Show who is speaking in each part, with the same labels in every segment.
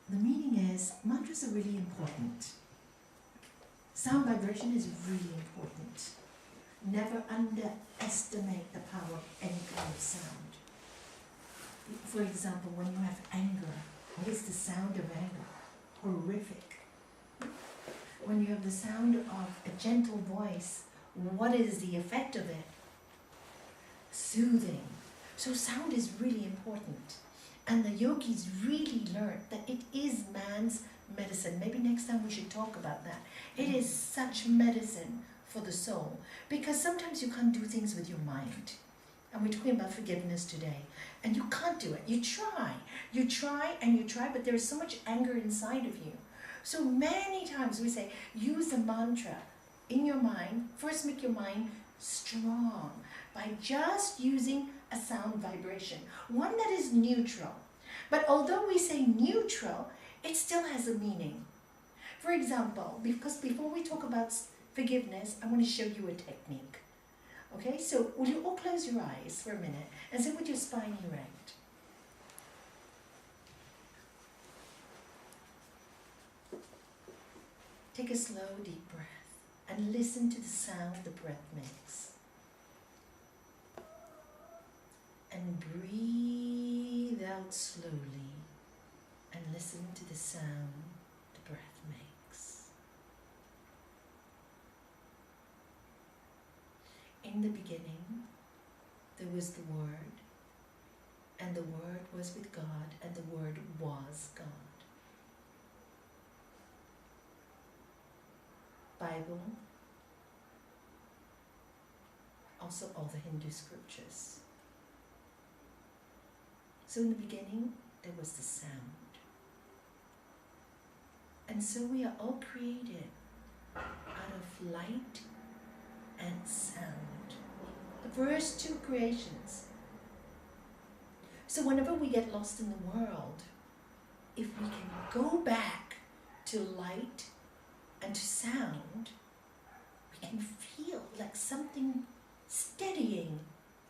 Speaker 1: the meaning is mantras are really important. Sound vibration is really important. Never underestimate the power of any kind of sound. For example, when you have anger, what is the sound of anger? Horrific. When you have the sound of a gentle voice, what is the effect of it? Soothing. So sound is really important. And the yogis really learned that it is man's medicine. Maybe next time we should talk about that. It is such medicine for the soul. Because sometimes you can't do things with your mind. And we're talking about forgiveness today. And you can't do it. You try and you try, but there is so much anger inside of you. So many times we say, use a mantra in your mind. First make your mind strong by just using a sound vibration. One that is neutral. But although we say neutral, it still has a meaning. For example, because before we talk about forgiveness, I want to show you a technique. Okay, so will you all close your eyes for a minute and sit with your spine erect. Take a slow, deep breath and listen to the sound the breath makes. And breathe out slowly and listen to the sound the breath makes. In the beginning, there was the Word, and the Word was with God, and the Word was God. Bible, also all the Hindu scriptures. So in the beginning, there was the sound. And so we are all created out of light and sound. The first two creations. So whenever we get lost in the world, if we can go back to light and to sound, we can feel like something steadying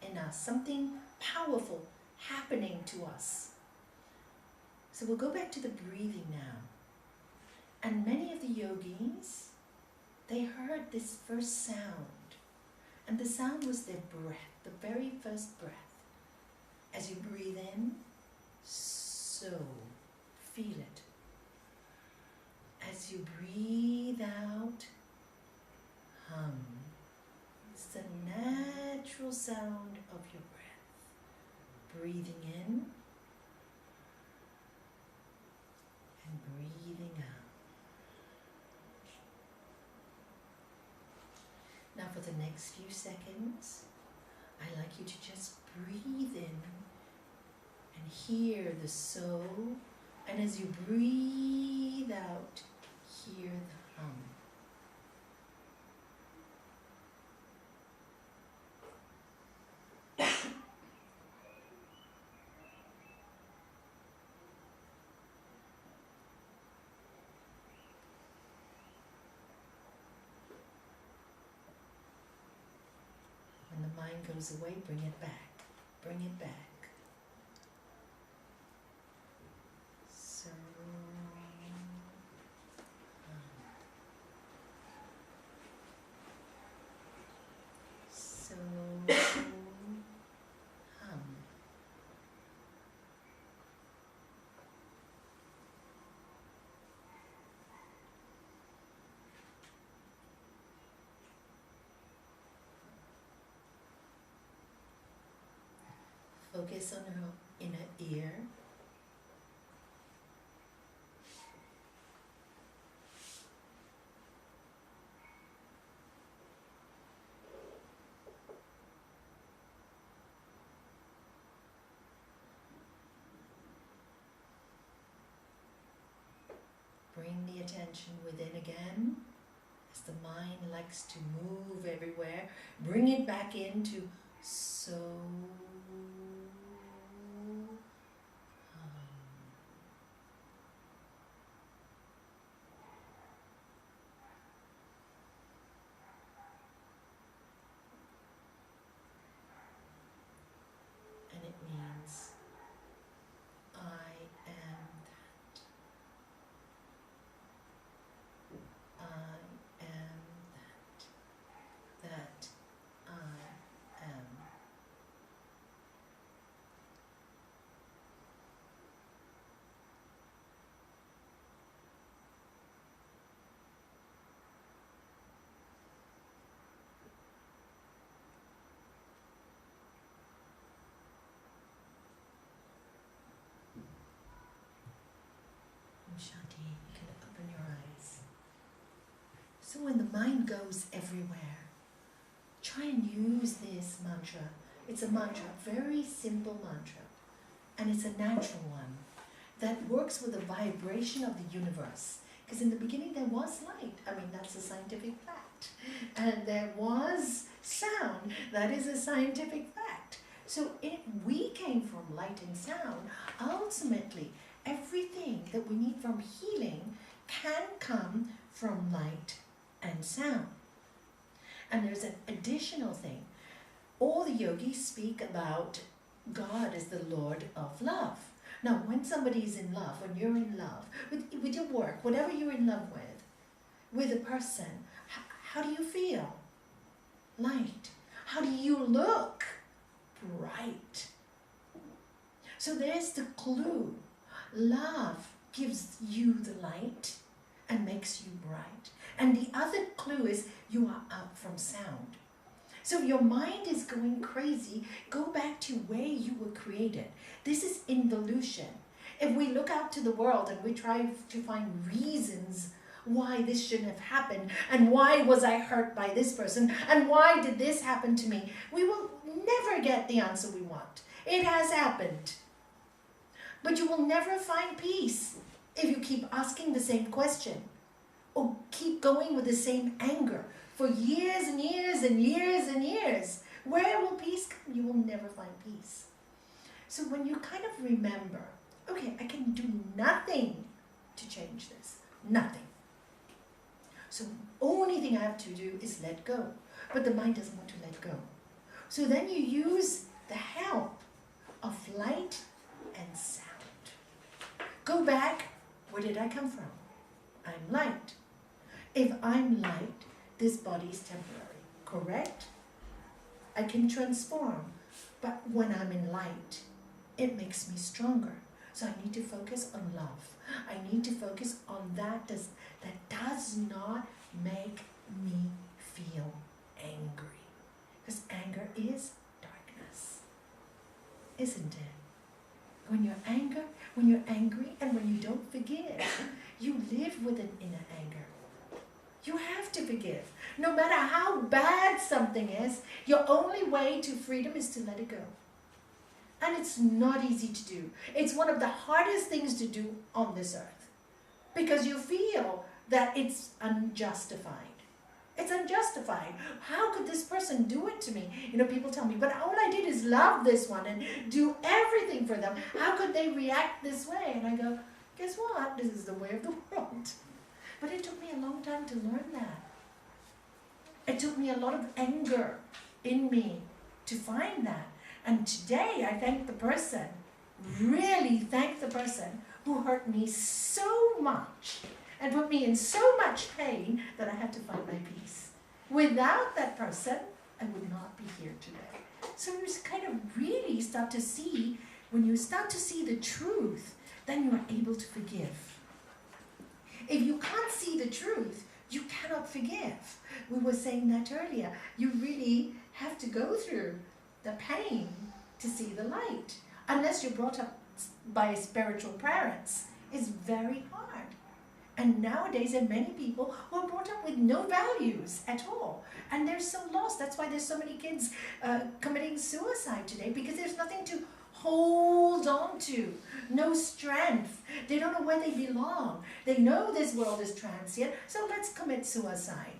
Speaker 1: in us, something powerful happening to us. So we'll go back to the breathing now. And many of the yogis, they heard this first sound. And the sound was their breath, the very first breath. As you breathe in, so feel it. As you breathe out, hum. It's the natural sound of your breath. Breathing in and breathing out. Now for the next few seconds, I'd like you to just breathe in and hear the so, and as you breathe out, hear the hum. When the mind goes away, bring it back. Bring it back. So, hum. Focus on her inner ear. Bring the attention within again, as the mind likes to move everywhere. Bring it back into so. And it means I am that. So when the mind goes everywhere, try and use this mantra. It's a mantra, very simple mantra, and it's a natural one that works with the vibration of the universe. Because in the beginning there was light. I mean, that's a scientific fact. And there was sound. That is a scientific fact. So we came from light and sound. Ultimately, everything that we need from healing can come from light and sound. And there's an additional thing. All the yogis speak about God as the Lord of love. Now, when somebody is in love, when you're in love, with your work, whatever you're in love with a person, how do you feel? Light. How do you look? Bright. So there's the clue. Love gives you the light and makes you bright. And the other clue is you are out from sound. So if your mind is going crazy, go back to where you were created. This is involution. If we look out to the world and we try to find reasons why this shouldn't have happened, and why was I hurt by this person, and why did this happen to me, we will never get the answer we want. It has happened. But you will never find peace if you keep asking the same question, or keep going with the same anger for years and years and years and years. Where will peace come? You will never find peace. So when you kind of remember, okay, I can do nothing to change this. Nothing. So the only thing I have to do is let go. But the mind doesn't want to let go. So then you use the help of light and sound. Go back. Where did I come from? I'm light. If I'm light, this body is temporary, correct? I can transform, but when I'm in light, it makes me stronger. So I need to focus on love. I need to focus on that does not make me feel angry. Because anger is darkness, isn't it? When you're angry and when you don't forgive, you live with an inner anger. You have to forgive. No matter how bad something is, your only way to freedom is to let it go. And it's not easy to do. It's one of the hardest things to do on this earth. Because you feel that it's unjustified. It's unjustified. How could this person do it to me? You know, people tell me, but all I did is love this one and do everything for them. How could they react this way? And I go, guess what? This is the way of the world. But it took me a long time to learn that. It took me a lot of anger in me to find that. And today I thank the person, really thank the person who hurt me so much and put me in so much pain that I had to find my peace. Without that person, I would not be here today. So you kind of really start to see, when you start to see the truth, then you are able to forgive. If you can't see the truth, you cannot forgive. We were saying that earlier. You really have to go through the pain to see the light. Unless you're brought up by spiritual parents, it's very hard. And nowadays there are many people who are brought up with no values at all. And they're so lost. That's why there's so many kids committing suicide today, because there's nothing to hold on to. No strength. They don't know where they belong. They know this world is transient, so let's commit suicide.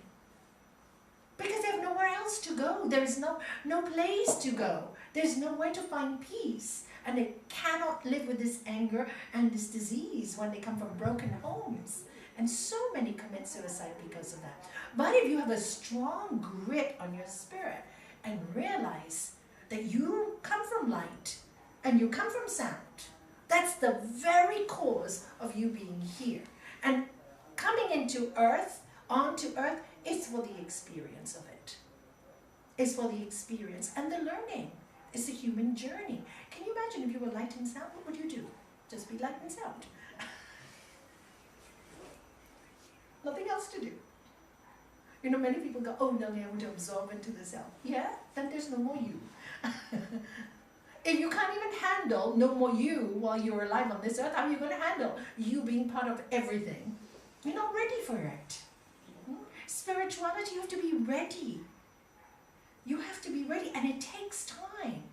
Speaker 1: Because they have nowhere else to go. There is no place to go. There's nowhere to find peace. And they cannot live with this anger and this disease when they come from broken homes. And so many commit suicide because of that. But if you have a strong grip on your spirit and realize that you come from light and you come from sound, that's the very cause of you being here. And coming into earth, onto earth, is for the experience of it. It's for the experience and the learning. It's a human journey. Can you imagine if you were light and sound? What would you do? Just be light and sound. Nothing else to do. You know, many people go, oh, Nalanie, I want to absorb into the self. Yeah? Then there's no more you. If you can't even handle no more you while you're alive on this earth, how are you going to handle you being part of everything? You're not ready for it. Spirituality, you have to be ready. You have to be ready, and it takes time.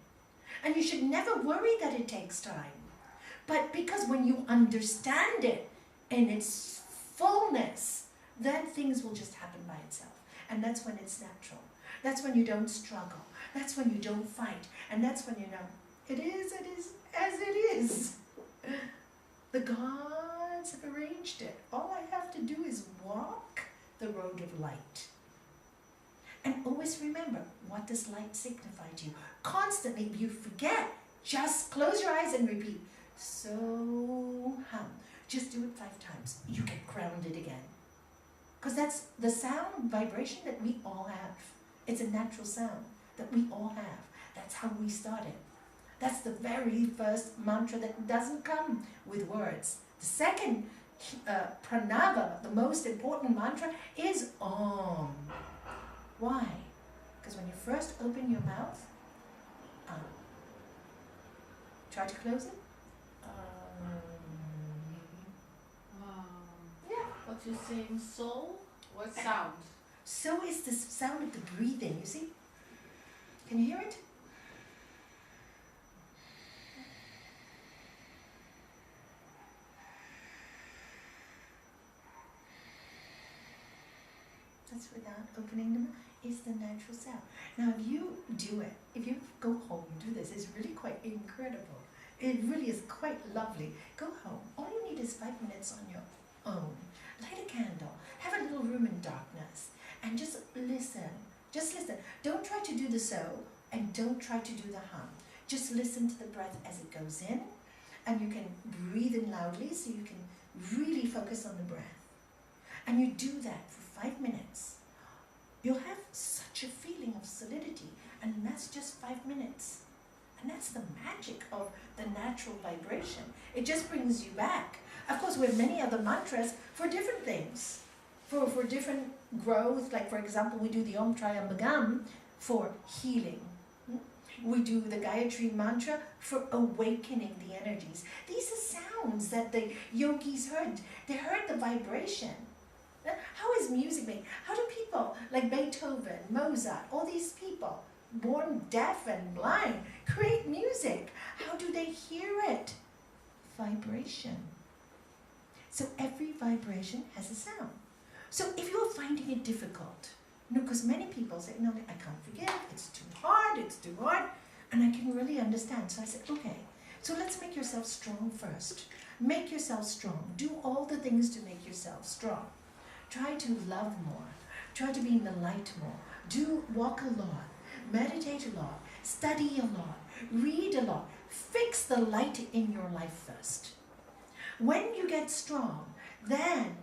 Speaker 1: And you should never worry that it takes time. But because when you understand it in its fullness, then things will just happen by itself. And that's when it's natural. That's when you don't struggle. That's when you don't fight. And that's when you know, it is as it is. The gods have arranged it. All I have to do is walk the road of light. And always remember, what does light signify to you? Constantly, if you forget, just close your eyes and repeat. So hum. Just do it 5 times. You get grounded again. Because that's the sound vibration that we all have. It's a natural sound that we all have. That's how we started. That's the very first mantra that doesn't come with words. The second pranava, the most important mantra, is Om. Why? Because when you first open your mouth, try to close it. Yeah.
Speaker 2: What you saying, soul? What sound?
Speaker 1: So is the sound of the breathing, you see? Can you hear it? That's without opening the mouth. It's the natural sound. Now if you do it, if you go home and do this, it's really quite incredible. It really is quite lovely. Go home. All you need is 5 minutes on your own. Light a candle. Have a little room in darkness. And just listen. Just listen. Don't try to do the so and don't try to do the hum. Just listen to the breath as it goes in. And you can breathe in loudly so you can really focus on the breath. And you do that for 5 minutes. You'll have such a feeling of solidity. And that's just 5 minutes. And that's the magic of the natural vibration. It just brings you back. Of course, we have many other mantras for different things. For different growth. Like, for example, we do the Om Triambagam for healing. We do the Gayatri mantra for awakening the energies. These are sounds that the yogis heard. They heard the vibration. How is music made? How do people like Beethoven, Mozart, all these people born deaf and blind create music? How do they hear it? Vibration. So every vibration has a sound. So if you're finding it difficult, because many people say, no, I can't forgive, it's too hard, and I can really understand. So I said, okay, so let's make yourself strong first. Make yourself strong. Do all the things to make yourself strong. Try to love more. Try to be in the light more. Walk a lot. Meditate a lot. Study a lot. Read a lot. Fix the light in your life first. When you get strong, then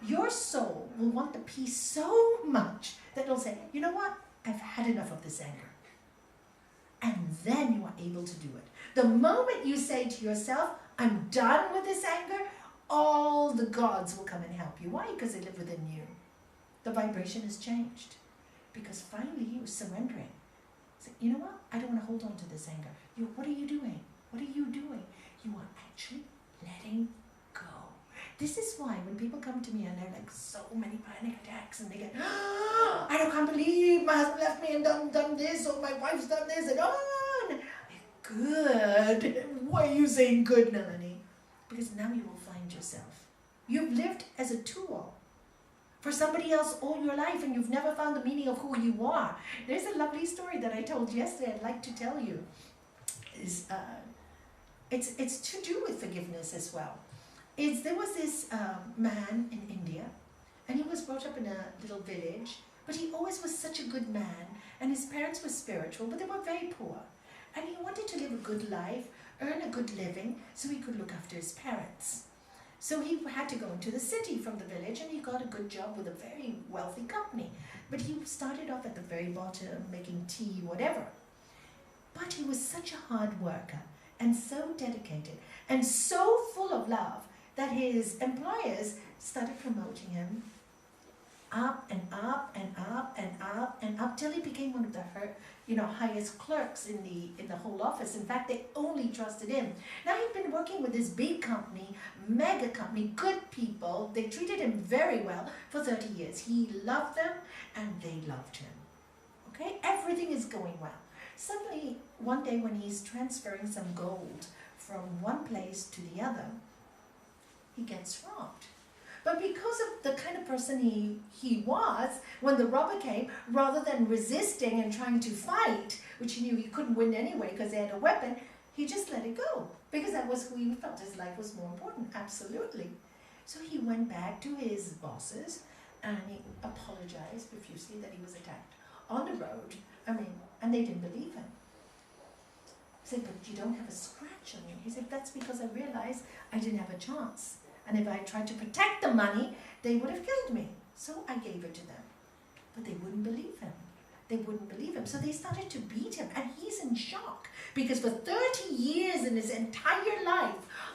Speaker 1: your soul will want the peace so much that it'll say, you know what? I've had enough of this anger. And then you are able to do it. The moment you say to yourself, I'm done with this anger, all the gods will come and help you. Why? Because they live within you. The vibration has changed. Because finally you're surrendering. Say, you know what? I don't want to hold on to this anger. What are you doing? What are you doing? You are actually letting go. This is why when people come to me and they're like so many panic attacks and they get, I can't believe my husband left me and done this, or my wife's done this, and good. Why are you saying good, Nalanie? Because now you will find yourself. You've lived as a tool for somebody else all your life and you've never found the meaning of who you are. There's a lovely story that I told yesterday I'd like to tell you. It's to do with forgiveness as well. There was this man in India, and he was brought up in a little village, but he always was such a good man, and his parents were spiritual, but they were very poor. And he wanted to live a good life, earn a good living, so he could look after his parents. So he had to go into the city from the village, and he got a good job with a very wealthy company. But he started off at the very bottom, making tea, whatever. But he was such a hard worker, and so dedicated, and so full of love, that his employers started promoting him up and up and up and up and up till he became one of the highest clerks in the whole office. In fact, they only trusted him. Now he'd been working with this big company, mega company, good people. They treated him very well for 30 years. He loved them and they loved him. Okay, everything is going well. Suddenly, one day when he's transferring some gold from one place to the other, he gets robbed. But because of the kind of person he was, when the robber came, rather than resisting and trying to fight, which he knew he couldn't win anyway because they had a weapon, he just let it go. Because that was who he felt his life was more important, absolutely. So he went back to his bosses and he apologized profusely that he was attacked on the road. And they didn't believe him. He said, but you don't have a scratch on you. He said, that's because I realized I didn't have a chance. And if I tried to protect the money, they would have killed me. So I gave it to them. But they wouldn't believe him. They wouldn't believe him. So they started to beat him. And he's in shock. Because for 30 years in his entire life,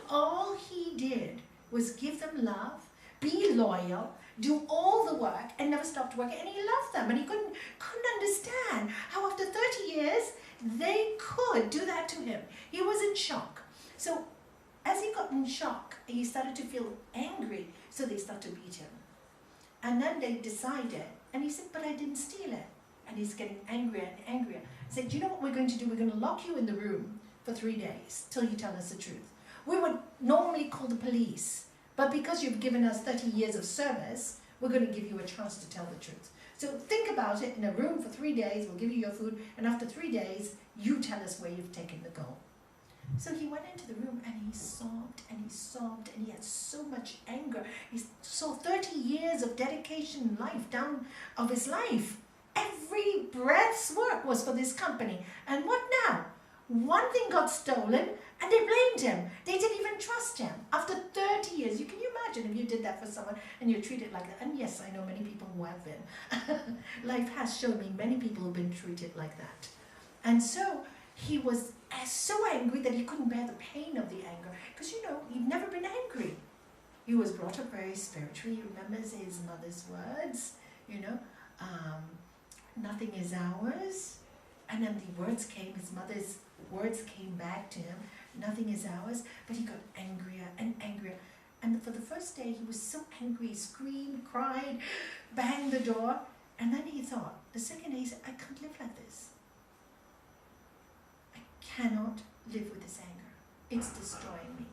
Speaker 1: all he did was give them love, be loyal, do all the work, and never stopped working. And he loved them. And he couldn't understand how after 30 years, they could do that to him. He was in shock. So as he got in shock, he started to feel angry, so they started to beat him. And then they decided, and he said, but I didn't steal it. And he's getting angrier and angrier. He said, you know what we're going to do? We're going to lock you in the room for 3 days till you tell us the truth. We would normally call the police, but because you've given us 30 years of service, we're going to give you a chance to tell the truth. So think about it, in a room for 3 days, we'll give you your food, and after 3 days, you tell us where you've taken the gold. So he went into the room and he sobbed and he sobbed and he had so much anger. He saw 30 years of dedication in life, down of his life. Every breath's work was for this company. And what now? One thing got stolen and they blamed him. They didn't even trust him. After 30 years, can you imagine if you did that for someone and you're treated like that? And yes, I know many people who have been. Life has shown me many people who have been treated like that. And so he was so angry that he couldn't bear the pain of the anger. Because, he'd never been angry. He was brought up very spiritually. He remembers his mother's words, nothing is ours. And then the words came, his mother's words came back to him, nothing is ours. But he got angrier and angrier. And for the first day, he was so angry, he screamed, cried, banged the door. And then he thought, the second day, he said, I can't live like this. Cannot live with this anger. It's destroying me.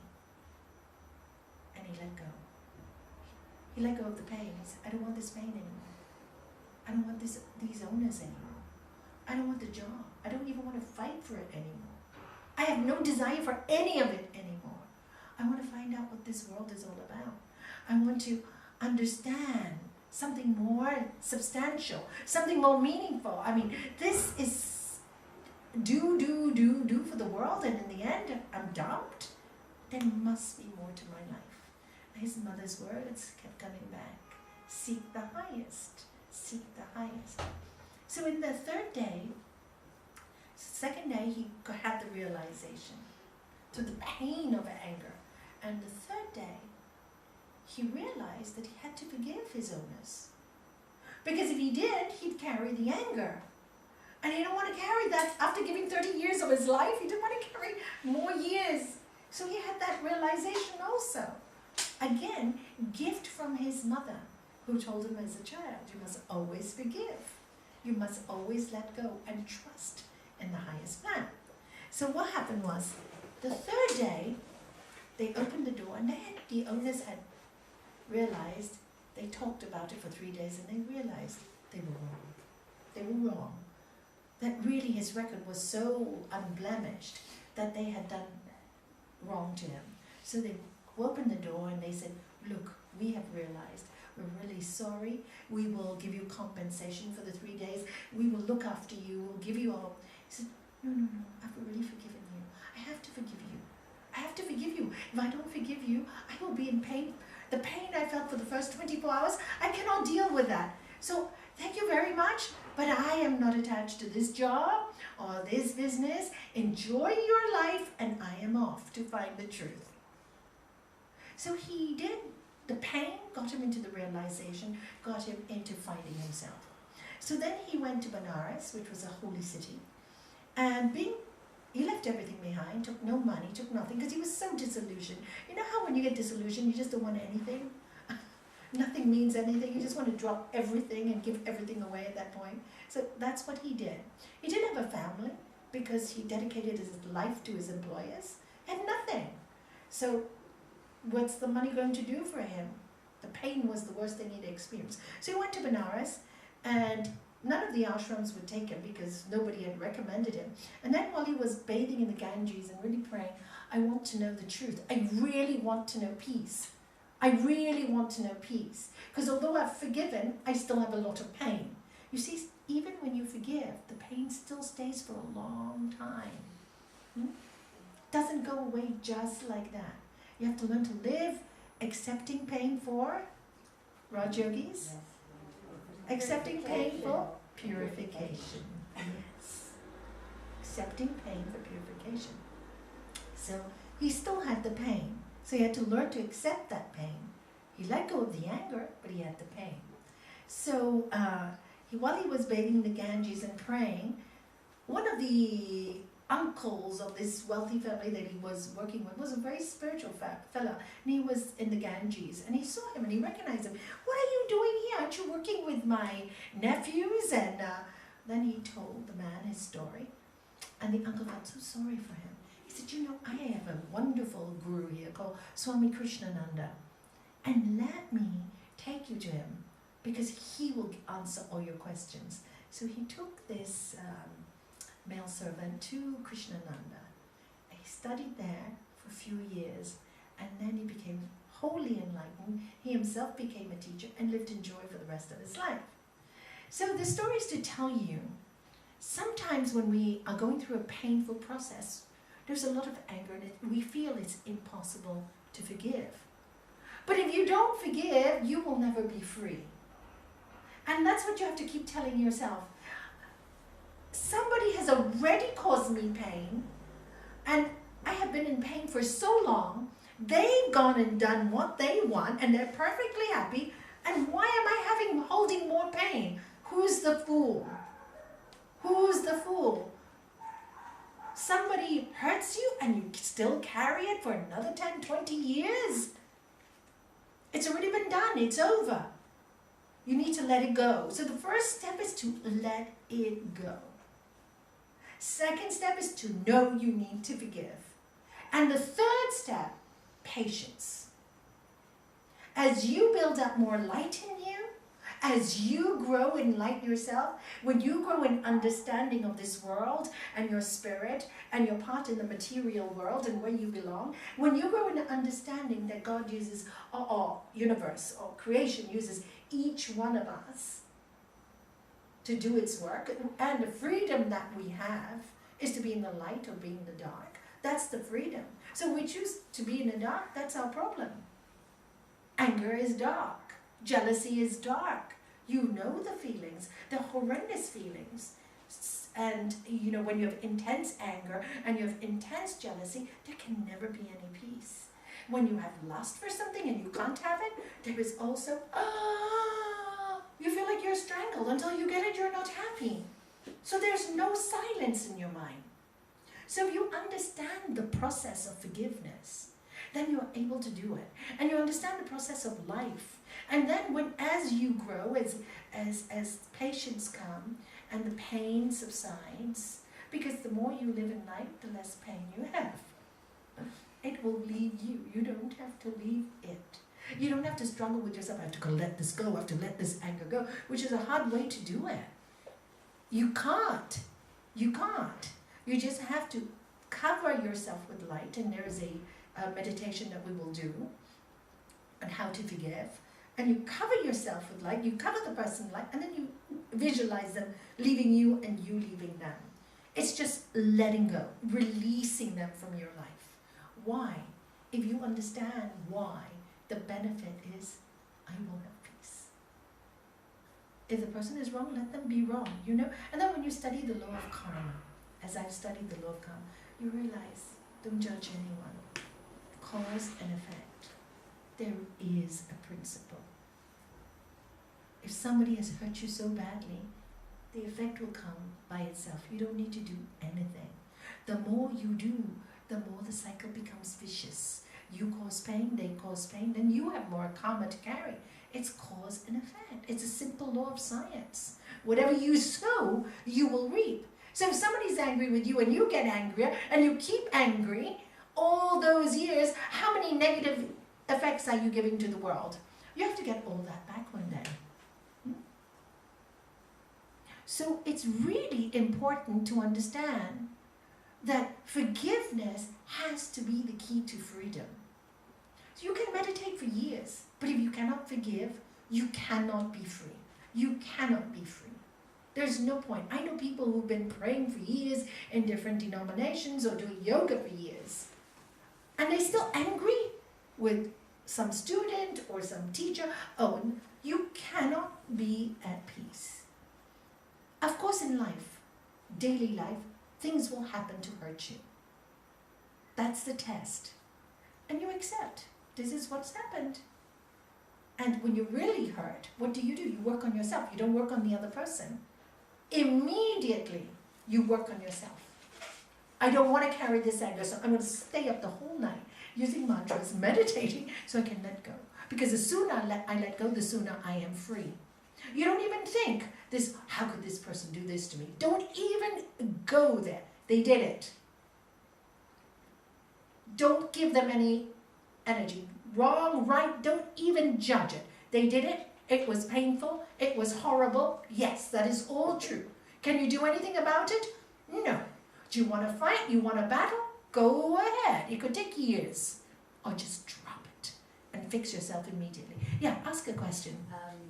Speaker 1: And he let go. He let go of the pain. He said, I don't want this pain anymore. I don't want these owners anymore. I don't want the job. I don't even want to fight for it anymore. I have no desire for any of it anymore. I want to find out what this world is all about. I want to understand something more substantial, something more meaningful. This is do for the world, and in the end, I'm dumped. There must be more to my life. His mother's words kept coming back. Seek the highest. Seek the highest. So in the second day, he had the realization to the pain of anger. And the third day, he realized that he had to forgive his owners. Because if he did, he'd carry the anger. And he didn't want to carry that after giving 30 years of his life. He didn't want to carry more years. So he had that realization also. Again, gift from his mother, who told him as a child, you must always forgive. You must always let go and trust in the highest plan. So what happened was, the third day, they opened the door and the owners had realized, they talked about it for 3 days and they realized they were wrong. They were wrong. That really his record was so unblemished that they had done wrong to him. So they opened the door and they said, look, we have realized, we're really sorry. We will give you compensation for the 3 days. We will look after you. We'll give you all. He said, no, I've really forgiven you. I have to forgive you. I have to forgive you. If I don't forgive you, I will be in pain. The pain I felt for the first 24 hours, I cannot deal with that. So thank you very much, but I am not attached to this job or this business. Enjoy your life, and I am off to find the truth. So he did The pain got him into the realization, got him into finding himself. So then he went to Benares, which was a holy city, and he left everything behind, took no money, took nothing, because he was so disillusioned. You know how when you get disillusioned, you just don't want anything? Nothing means anything. You just want to drop everything and give everything away at that point. So that's what he did. He didn't have a family because he dedicated his life to his employers. Had nothing. So what's the money going to do for him? The pain was the worst thing he'd experienced. So he went to Benares, and none of the ashrams would take him because nobody had recommended him. And then while he was bathing in the Ganges and really praying, I want to know the truth. I really want to know peace. I really want to know peace. Because although I've forgiven, I still have a lot of pain. You see, even when you forgive, the pain still stays for a long time. Doesn't go away just like that. You have to learn to live accepting pain for Raj Yogis. Accepting pain for purification. Yes. Accepting pain for purification. So he still had the pain. So he had to learn to accept that pain. He let go of the anger, but he had the pain. So while he was bathing in the Ganges and praying, one of the uncles of this wealthy family that he was working with was a very spiritual fella, and he was in the Ganges, and he saw him and he recognized him. What are you doing here? Aren't you working with my nephews? And then he told the man his story, and the uncle felt so sorry for him. He said, you know, I have a wonderful guru here called Swami Krishnananda, and let me take you to him because he will answer all your questions. So he took this male servant to Krishnananda. He studied there for a few years, and then he became wholly enlightened. He himself became a teacher and lived in joy for the rest of his life. So the story is to tell you, sometimes when we are going through a painful process, there's a lot of anger in it. We feel it's impossible to forgive. But if you don't forgive, you will never be free. And that's what you have to keep telling yourself. Somebody has already caused me pain, and I have been in pain for so long. They've gone and done what they want, and they're perfectly happy. And why am I holding more pain? Who's the fool? Who's the fool? Somebody hurts you and you still carry it for another 10, 20 years. It's already been done. It's over. You need to let it go. So the first step is to let it go. Second step is to know you need to forgive. And the third step, patience. As you build up more light in you, as you grow in light yourself, when you grow in understanding of this world and your spirit and your part in the material world and where you belong, when you grow in understanding that God uses, or universe or creation uses each one of us to do its work, and the freedom that we have is to be in the light or be in the dark. That's the freedom. So we choose to be in the dark, that's our problem. Anger is dark. Jealousy is dark. You know the feelings, the horrendous feelings. And you know, when you have intense anger and you have intense jealousy, there can never be any peace. When you have lust for something and you can't have it, there is also, you feel like you're strangled. Until you get it, you're not happy. So there's no silence in your mind. So if you understand the process of forgiveness, then you're able to do it. And you understand the process of life. And then as you grow, as patience come and the pain subsides, because the more you live in light, the less pain you have. It will leave you. You don't have to leave it. You don't have to struggle with yourself. I have to let this go. I have to let this anger go, which is a hard way to do it. You can't. You can't. You just have to cover yourself with light, and there is a meditation that we will do on how to forgive. And you cover yourself with light, you cover the person with light, and then you visualize them leaving you and you leaving them. It's just letting go, releasing them from your life. Why? If you understand why, the benefit is, I will have peace. If the person is wrong, let them be wrong, you know? And then when you study the law of karma, as I've studied the law of karma, you realize, don't judge anyone. Cause and effect. there is a principle. If somebody has hurt you so badly, the effect will come by itself. You don't need to do anything. The more you do, the more the cycle becomes vicious. You cause pain, they cause pain, then you have more karma to carry. It's cause and effect. It's a simple law of science. Whatever you sow, you will reap. So if somebody's angry with you and you get angrier and you keep angry all those years, how many negative effects are you giving to the world? You have to get all that back one day. So it's really important to understand that forgiveness has to be the key to freedom. So you can meditate for years, but if you cannot forgive, you cannot be free. You cannot be free. There's no point. I know people who've been praying for years in different denominations or doing yoga for years, and they're still angry with some student or some teacher. Oh, you cannot be at peace. Of course, in life, daily life, things will happen to hurt you. That's the test. And you accept, this is what's happened. And when you're really hurt, what do? You work on yourself. You don't work on the other person. Immediately, you work on yourself. I don't want to carry this anger, so I'm going to stay up the whole night using mantras, meditating, so I can let go. Because the sooner I let go, the sooner I am free. You don't even think this, how could this person do this to me? Don't even go there. They did it. Don't give them any energy. Wrong, right, don't even judge it. They did it. It was painful. It was horrible. Yes, that is all true. Can you do anything about it? No. Do you want to fight? You want to battle? Go ahead. It could take years. Or just drop it and fix yourself immediately. Yeah, ask a question.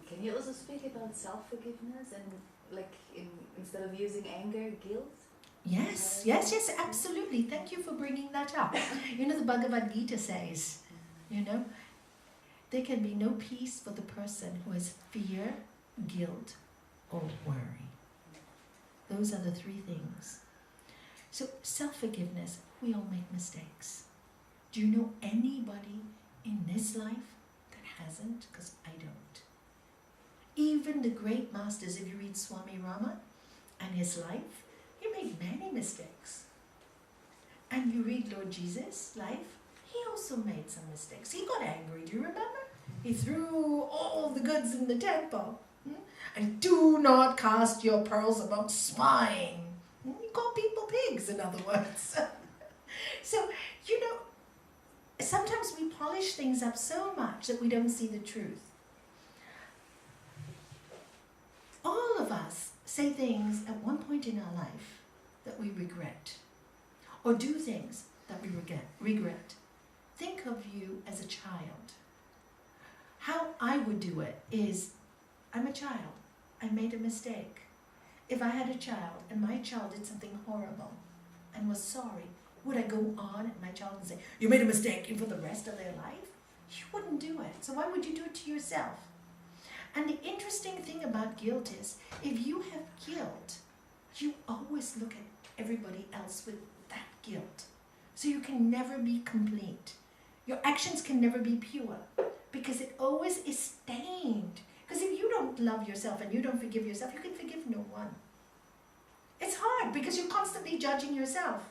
Speaker 3: Can you also speak about self-forgiveness and instead of using anger, guilt?
Speaker 1: Yes, absolutely. Thank you for bringing that up. You know, the Bhagavad Gita says, there can be no peace for the person who has fear, guilt, or worry. Those are the three things. So self-forgiveness, we all make mistakes. Do you know anybody in this life that hasn't? Because I don't. Even the great masters, if you read Swami Rama and his life, he made many mistakes. And you read Lord Jesus' life, he also made some mistakes. He got angry, do you remember? He threw all the goods in the temple. And do not cast your pearls among swine. He called people pigs, in other words. So, sometimes we polish things up so much that we don't see the truth. All of us say things at one point in our life that we regret, or do things that we regret. Think of you as a child. How I would do it is, I'm a child. I made a mistake. If I had a child and my child did something horrible and was sorry, would I go on at my child and say, you made a mistake, and for the rest of their life? You wouldn't do it. So why would you do it to yourself? And the interesting thing about guilt is, if you have guilt, you always look at everybody else with that guilt. So you can never be complete. Your actions can never be pure, because it always is stained. Because if you don't love yourself and you don't forgive yourself, you can forgive no one. It's hard because you're constantly judging yourself.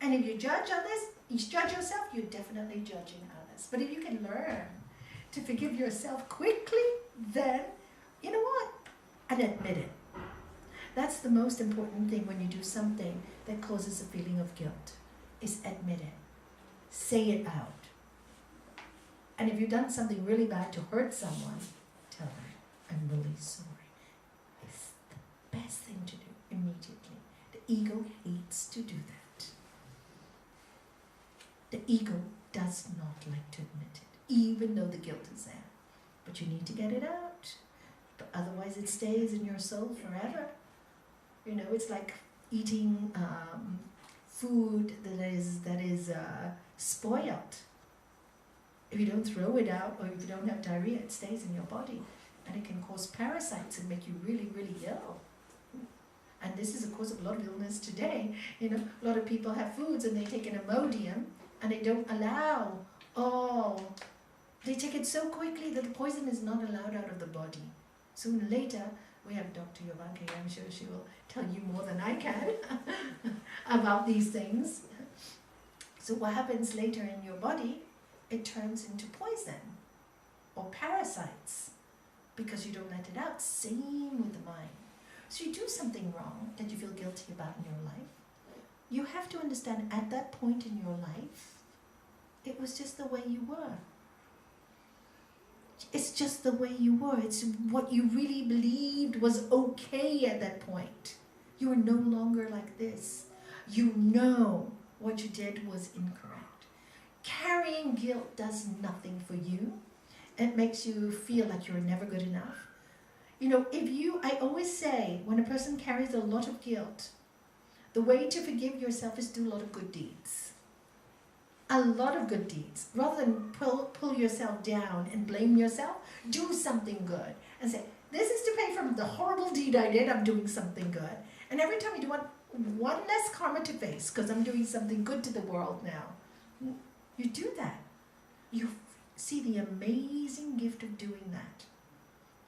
Speaker 1: And if you judge others, you judge yourself, you're definitely judging others. But if you can learn to forgive yourself quickly, then, you know what? And admit it. That's the most important thing when you do something that causes a feeling of guilt, is admit it. Say it out. And if you've done something really bad to hurt someone, tell them, I'm really sorry. It's the best thing to do immediately. The ego hates to do that. The ego does not like to admit it, even though the guilt is there. But you need to get it out. But otherwise it stays in your soul forever. It's like eating food that is spoiled. If you don't throw it out, or if you don't have diarrhea, it stays in your body. And it can cause parasites and make you really, really ill. And this is, of course, a lot of illness today. A lot of people have foods and they take an Imodium and they don't allow all They take it so quickly that the poison is not allowed out of the body. Sooner or later, we have Dr. Yovanke, I'm sure she will tell you more than I can about these things. So what happens later in your body, it turns into poison or parasites because you don't let it out. Same with the mind. So you do something wrong that you feel guilty about in your life. You have to understand at that point in your life, it was just the way you were. It's just the way you were. It's what you really believed was okay at that point. You are no longer like this. You know what you did was incorrect. Carrying guilt does nothing for you. It makes you feel like you're never good enough. You know, I always say, when a person carries a lot of guilt, the way to forgive yourself is do a lot of good deeds. A lot of good deeds. Rather than pull yourself down and blame yourself, do something good. And say, this is to pay for the horrible deed I did, I'm doing something good. And every time you do one less karma to face, because I'm doing something good to the world now. You do that. You see the amazing gift of doing that.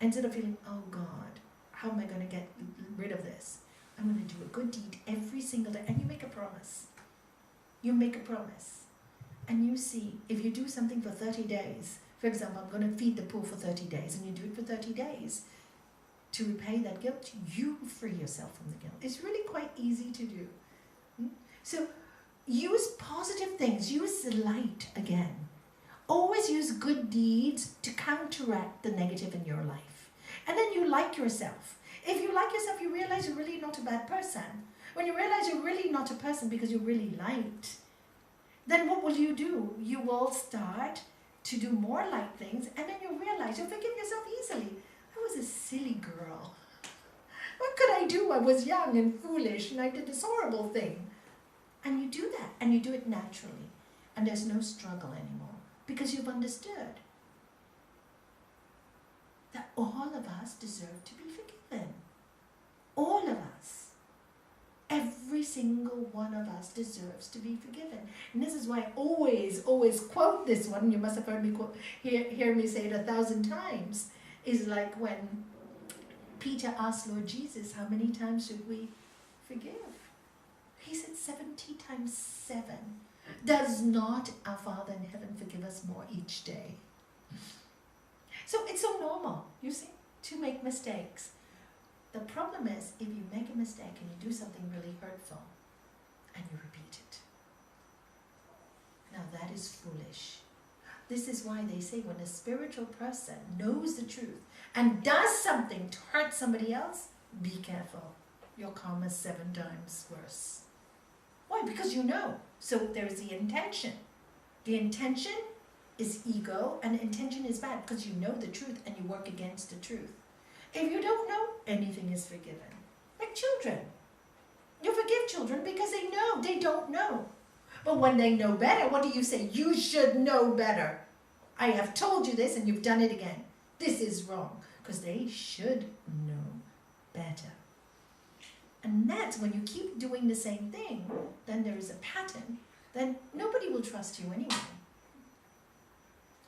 Speaker 1: Instead of feeling, oh God, how am I going to get rid of this? I'm going to do a good deed every single day. And you make a promise. You make a promise. And you see, if you do something for 30 days, for example, I'm going to feed the poor for 30 days, and you do it for 30 days, to repay that guilt, you free yourself from the guilt. It's really quite easy to do. So use positive things. Use the light again. Always use good deeds to counteract the negative in your life. And then you like yourself. If you like yourself, you realize you're really not a bad person. When you realize you're really not a person because you're really light, then what will you do? You will start to do more light things, and then you realize you'll forgive yourself easily. I was a silly girl. What could I do? I was young and foolish, and I did this horrible thing. And you do that, and you do it naturally. And there's no struggle anymore, because you've understood that all of us deserve to be forgiven. All of us. Every single one of us deserves to be forgiven. And this is why I always quote this one. You must have heard me hear me say it 1,000 times. Is like when Peter asked Lord Jesus, how many times should we forgive? He said 70 times 7. Does not our Father in heaven forgive us more each day? So it's so normal, you see, to make mistakes. The problem is, if you make a mistake and you do something really hurtful, and you repeat it. Now that is foolish. This is why they say when a spiritual person knows the truth and does something to hurt somebody else, be careful. Your karma is 7 times worse. Why? Because you know. So there is the intention. The intention is ego, and intention is bad because you know the truth and you work against the truth. If you don't know, anything is forgiven. Like children. You forgive children because they know. They don't know. But when they know better, what do you say? You should know better. I have told you this and you've done it again. This is wrong. Because they should know better. And that's when you keep doing the same thing, then there is a pattern, then nobody will trust you anyway.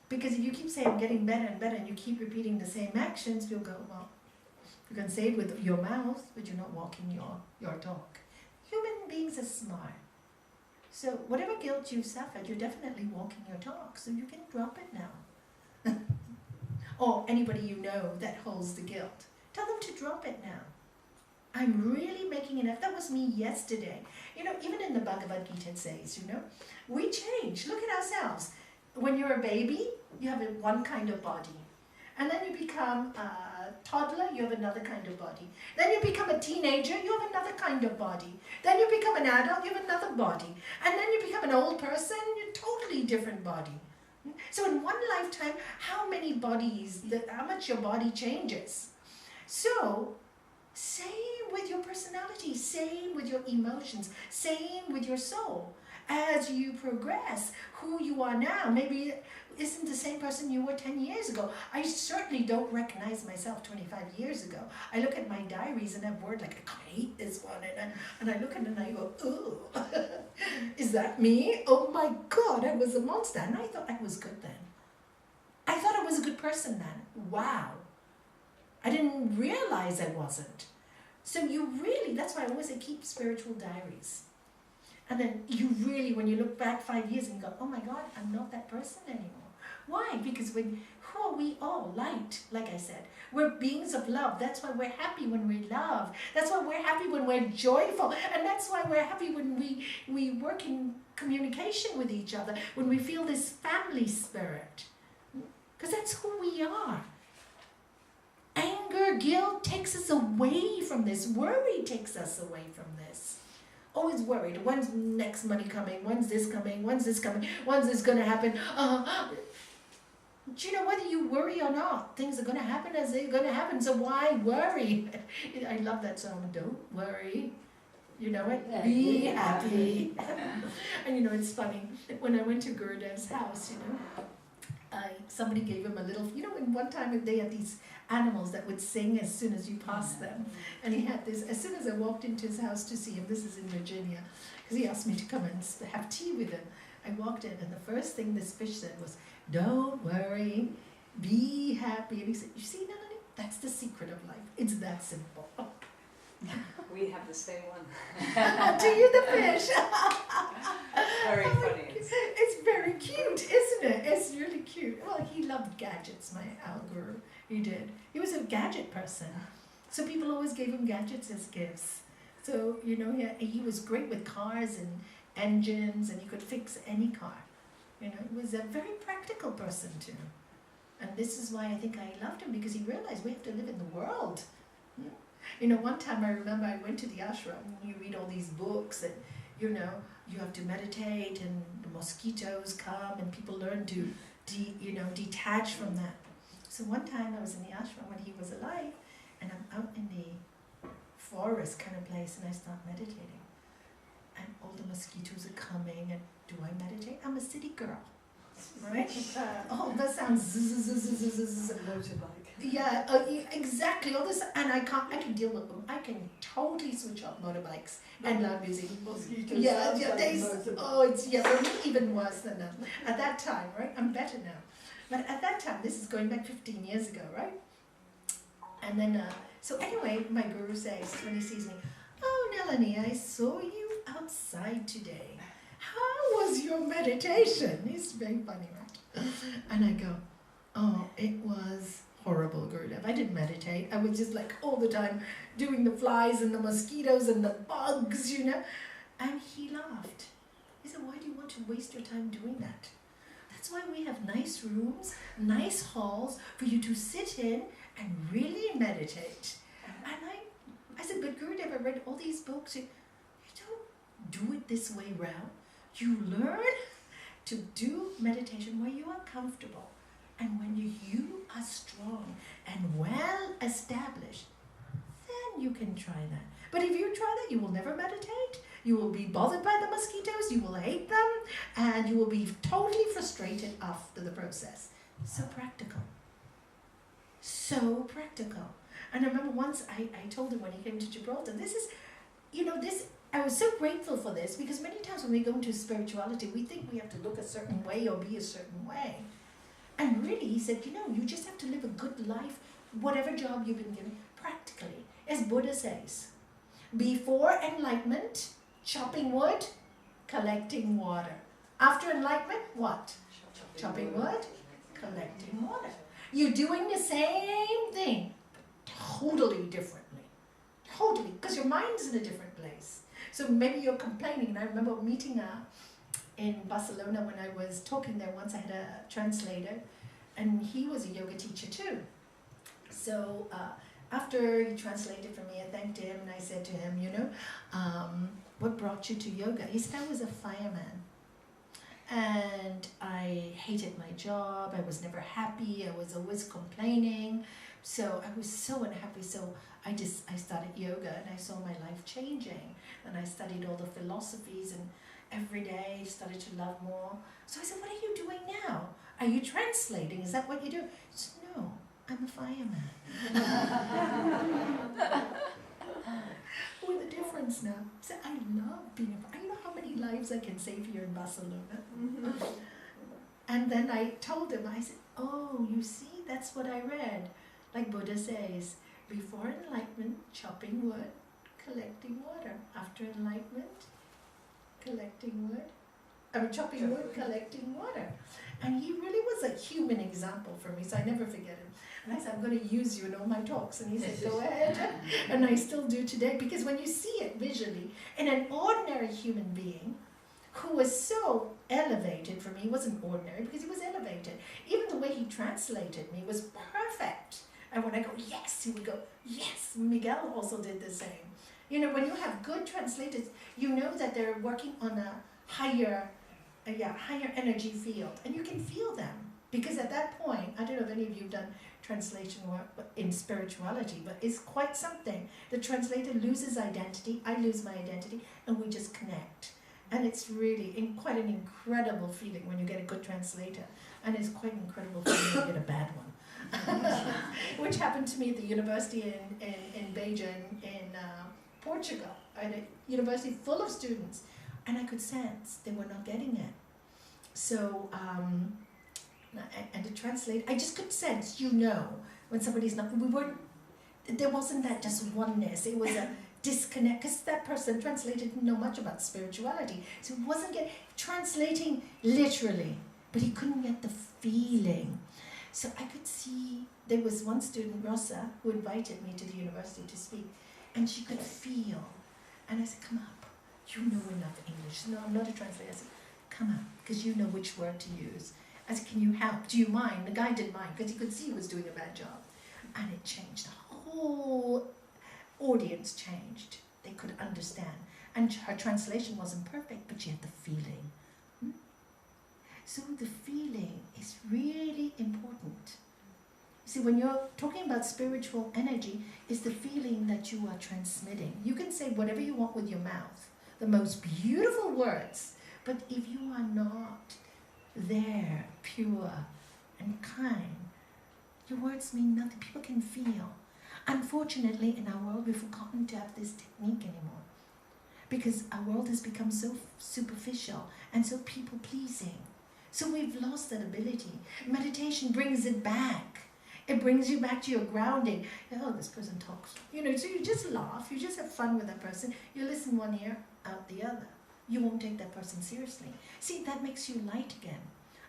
Speaker 1: Because if you keep saying, I'm getting better and better, and you keep repeating the same actions, you'll go, well, you can say it with your mouth, but you're not walking your talk. Human beings are smart. So whatever guilt you've suffered, you're definitely walking your talk, so you can drop it now. Or anybody you know that holds the guilt, tell them to drop it now. I'm really making an effort. That was me yesterday. You know, even in the Bhagavad Gita it says, you know, we change. Look at ourselves. When you're a baby, you have one kind of body. And then you become a toddler, you have another kind of body. Then you become a teenager, you have another kind of body. Then you become an adult, you have another body. And then you become an old person, you're a totally different body. So in one lifetime, how many bodies, how much your body changes. So, same with your personality, same with your emotions, same with your soul. As you progress, who you are now maybe isn't the same person you were 10 years ago. I certainly don't recognize myself 25 years ago. I look at my diaries and I have words like, I hate this one, and I look at it and I go, oh, is that me? Oh my God, I was a monster. And I thought I was good then. was a good person then. Wow. I didn't realize I wasn't. So you really, that's why I always say keep spiritual diaries. And then you really, when you look back 5 years and you go, oh my God, I'm not that person anymore. Why? Because who are we all? Light, like I said. We're beings of love. That's why we're happy when we love. That's why we're happy when we're joyful. And that's why we're happy when we work in communication with each other, when we feel this family spirit. Because that's who we are. Anger, guilt takes us away from this. Worry takes us away from this. Always worried. When's next money coming? When's this coming? When's this coming? When's this going to happen? Do you know, whether you worry or not, things are going to happen as they're going to happen. So why worry? I love that song, Don't Worry. You know it? Be happy. And you know, it's funny. When I went to Gurudev's house, you know, somebody gave him a little, you know, in one time they had these animals that would sing as soon as you passed them. And he had this, as soon as I walked into his house to see him, this is in Virginia, because he asked me to come and have tea with him. I walked in and the first thing this fish said was, don't worry, be happy. And he said, you see, Nalanie, that's the secret of life. It's that simple.
Speaker 4: We have the same one.
Speaker 1: Do you, the fish?
Speaker 4: Very funny.
Speaker 1: It's very cute, isn't it? It's really cute. Well, he loved gadgets, my guru. He did. He was a gadget person. So people always gave him gadgets as gifts. So, you know, he was great with cars and engines, and he could fix any car. You know, he was a very practical person too. And this is why I think I loved him, because he realized we have to live in the world. You know, one time I remember I went to the ashram, and you read all these books, and, you know, you have to meditate, and the mosquitoes come, and people learn to, detach from that. So one time I was in the ashram when he was alive, and I'm out in the forest kind of place, and I start meditating. And all the mosquitoes are coming, and do I meditate? I'm a city girl, right? Oh, that sounds zzz.
Speaker 4: Motorbike.
Speaker 1: Yeah, exactly. All this, and I can deal with them. I can totally switch off motorbikes and loud music.
Speaker 4: Mosquitoes.
Speaker 1: Yeah, they're even worse than that. At that time, right? I'm better now. But at that time, this is going back 15 years ago, right? And then, so anyway, my guru says, when he sees me, oh, Nalanie, I saw you outside today. How was your meditation? It's very funny, right? And I go, oh, it was horrible, Gurudev. I didn't meditate. I was just like all the time doing the flies and the mosquitoes and the bugs, you know. And he laughed. He said, why do you want to waste your time doing that? That's why we have nice rooms, nice halls for you to sit in and really meditate. And I said, but Gurudev, I read all these books. You don't do it this way round. You learn to do meditation where you are comfortable. And when you are strong and well established, then you can try that. But if you try that, you will never meditate. You will be bothered by the mosquitoes, you will hate them, and you will be totally frustrated after the process. So practical. So practical. And I remember once I told him when he came to Gibraltar, I was so grateful for this, because many times when we go into spirituality, we think we have to look a certain way or be a certain way. And really, he said, you just have to live a good life, whatever job you've been given, practically. As Buddha says, before enlightenment, chopping wood, collecting water. After enlightenment, what? Chopping wood, collecting water. You're doing the same thing, totally differently. Totally, because your mind's in a different place. So maybe you're complaining, and I remember meeting in Barcelona when I was talking there once. I had a translator, and he was a yoga teacher too. So after he translated for me, I thanked him, and I said to him, what brought you to yoga? He said, I was a fireman, and I hated my job. I was never happy. I was always complaining. So I was so unhappy. So I started yoga, and I saw my life changing, and I studied all the philosophies, and every day started to love more. So I said, what are you doing now? Are you translating? Is that what you do? He said, no, I'm a fireman. With a difference now. So I love being a fireman. You know how many lives I can save here in Barcelona? And then I told him, I said, oh, you see, that's what I read. Like Buddha says, before enlightenment, chopping wood, collecting water. After enlightenment, collecting wood. Chopping wood, collecting water. And he really was a human example for me, so I never forget him. And I said, I'm going to use you in all my talks. And he said, go ahead. And I still do today, because when you see it visually, in an ordinary human being who was so elevated, for me, he wasn't ordinary because he was elevated. Even the way he translated me was perfect. And when I go, yes, he would go, yes. Miguel also did the same. You know, when you have good translators, you know that they're working on a higher energy field, and you can feel them, because at that point, I don't know if any of you have done translation work in spirituality, but it's quite something. The translator loses identity, I lose my identity, and we just connect. And it's really quite an incredible feeling when you get a good translator, and it's quite an incredible feeling when you get a bad one. Which happened to me at the university in Beijing in Portugal. I had a university full of students, and I could sense they were not getting it. So, and to translate, I just could sense, when somebody's not, there wasn't that just oneness, it was a disconnect, because that person translated didn't know much about spirituality, so he wasn't translating literally, but he couldn't get the feeling. So I could see, there was one student, Rosa, who invited me to the university to speak, and she could feel, and I said, come up. You know enough English. No, I'm not a translator. I said, come up, because you know which word to use. I said, can you help? Do you mind? The guy didn't mind, because he could see he was doing a bad job. And it changed. The whole audience changed. They could understand. And her translation wasn't perfect, but she had the feeling. So the feeling is really important. See, when you're talking about spiritual energy, it's the feeling that you are transmitting. You can say whatever you want with your mouth, the most beautiful words, but if you are not there, pure and kind, your words mean nothing. People can feel. Unfortunately, in our world, we've forgotten to have this technique anymore, because our world has become so superficial and so people-pleasing. So we've lost that ability. Meditation brings it back. It brings you back to your grounding. Oh, this person talks. So you just laugh, you just have fun with that person. You listen one ear, out the other. You won't take that person seriously. See, that makes you light again.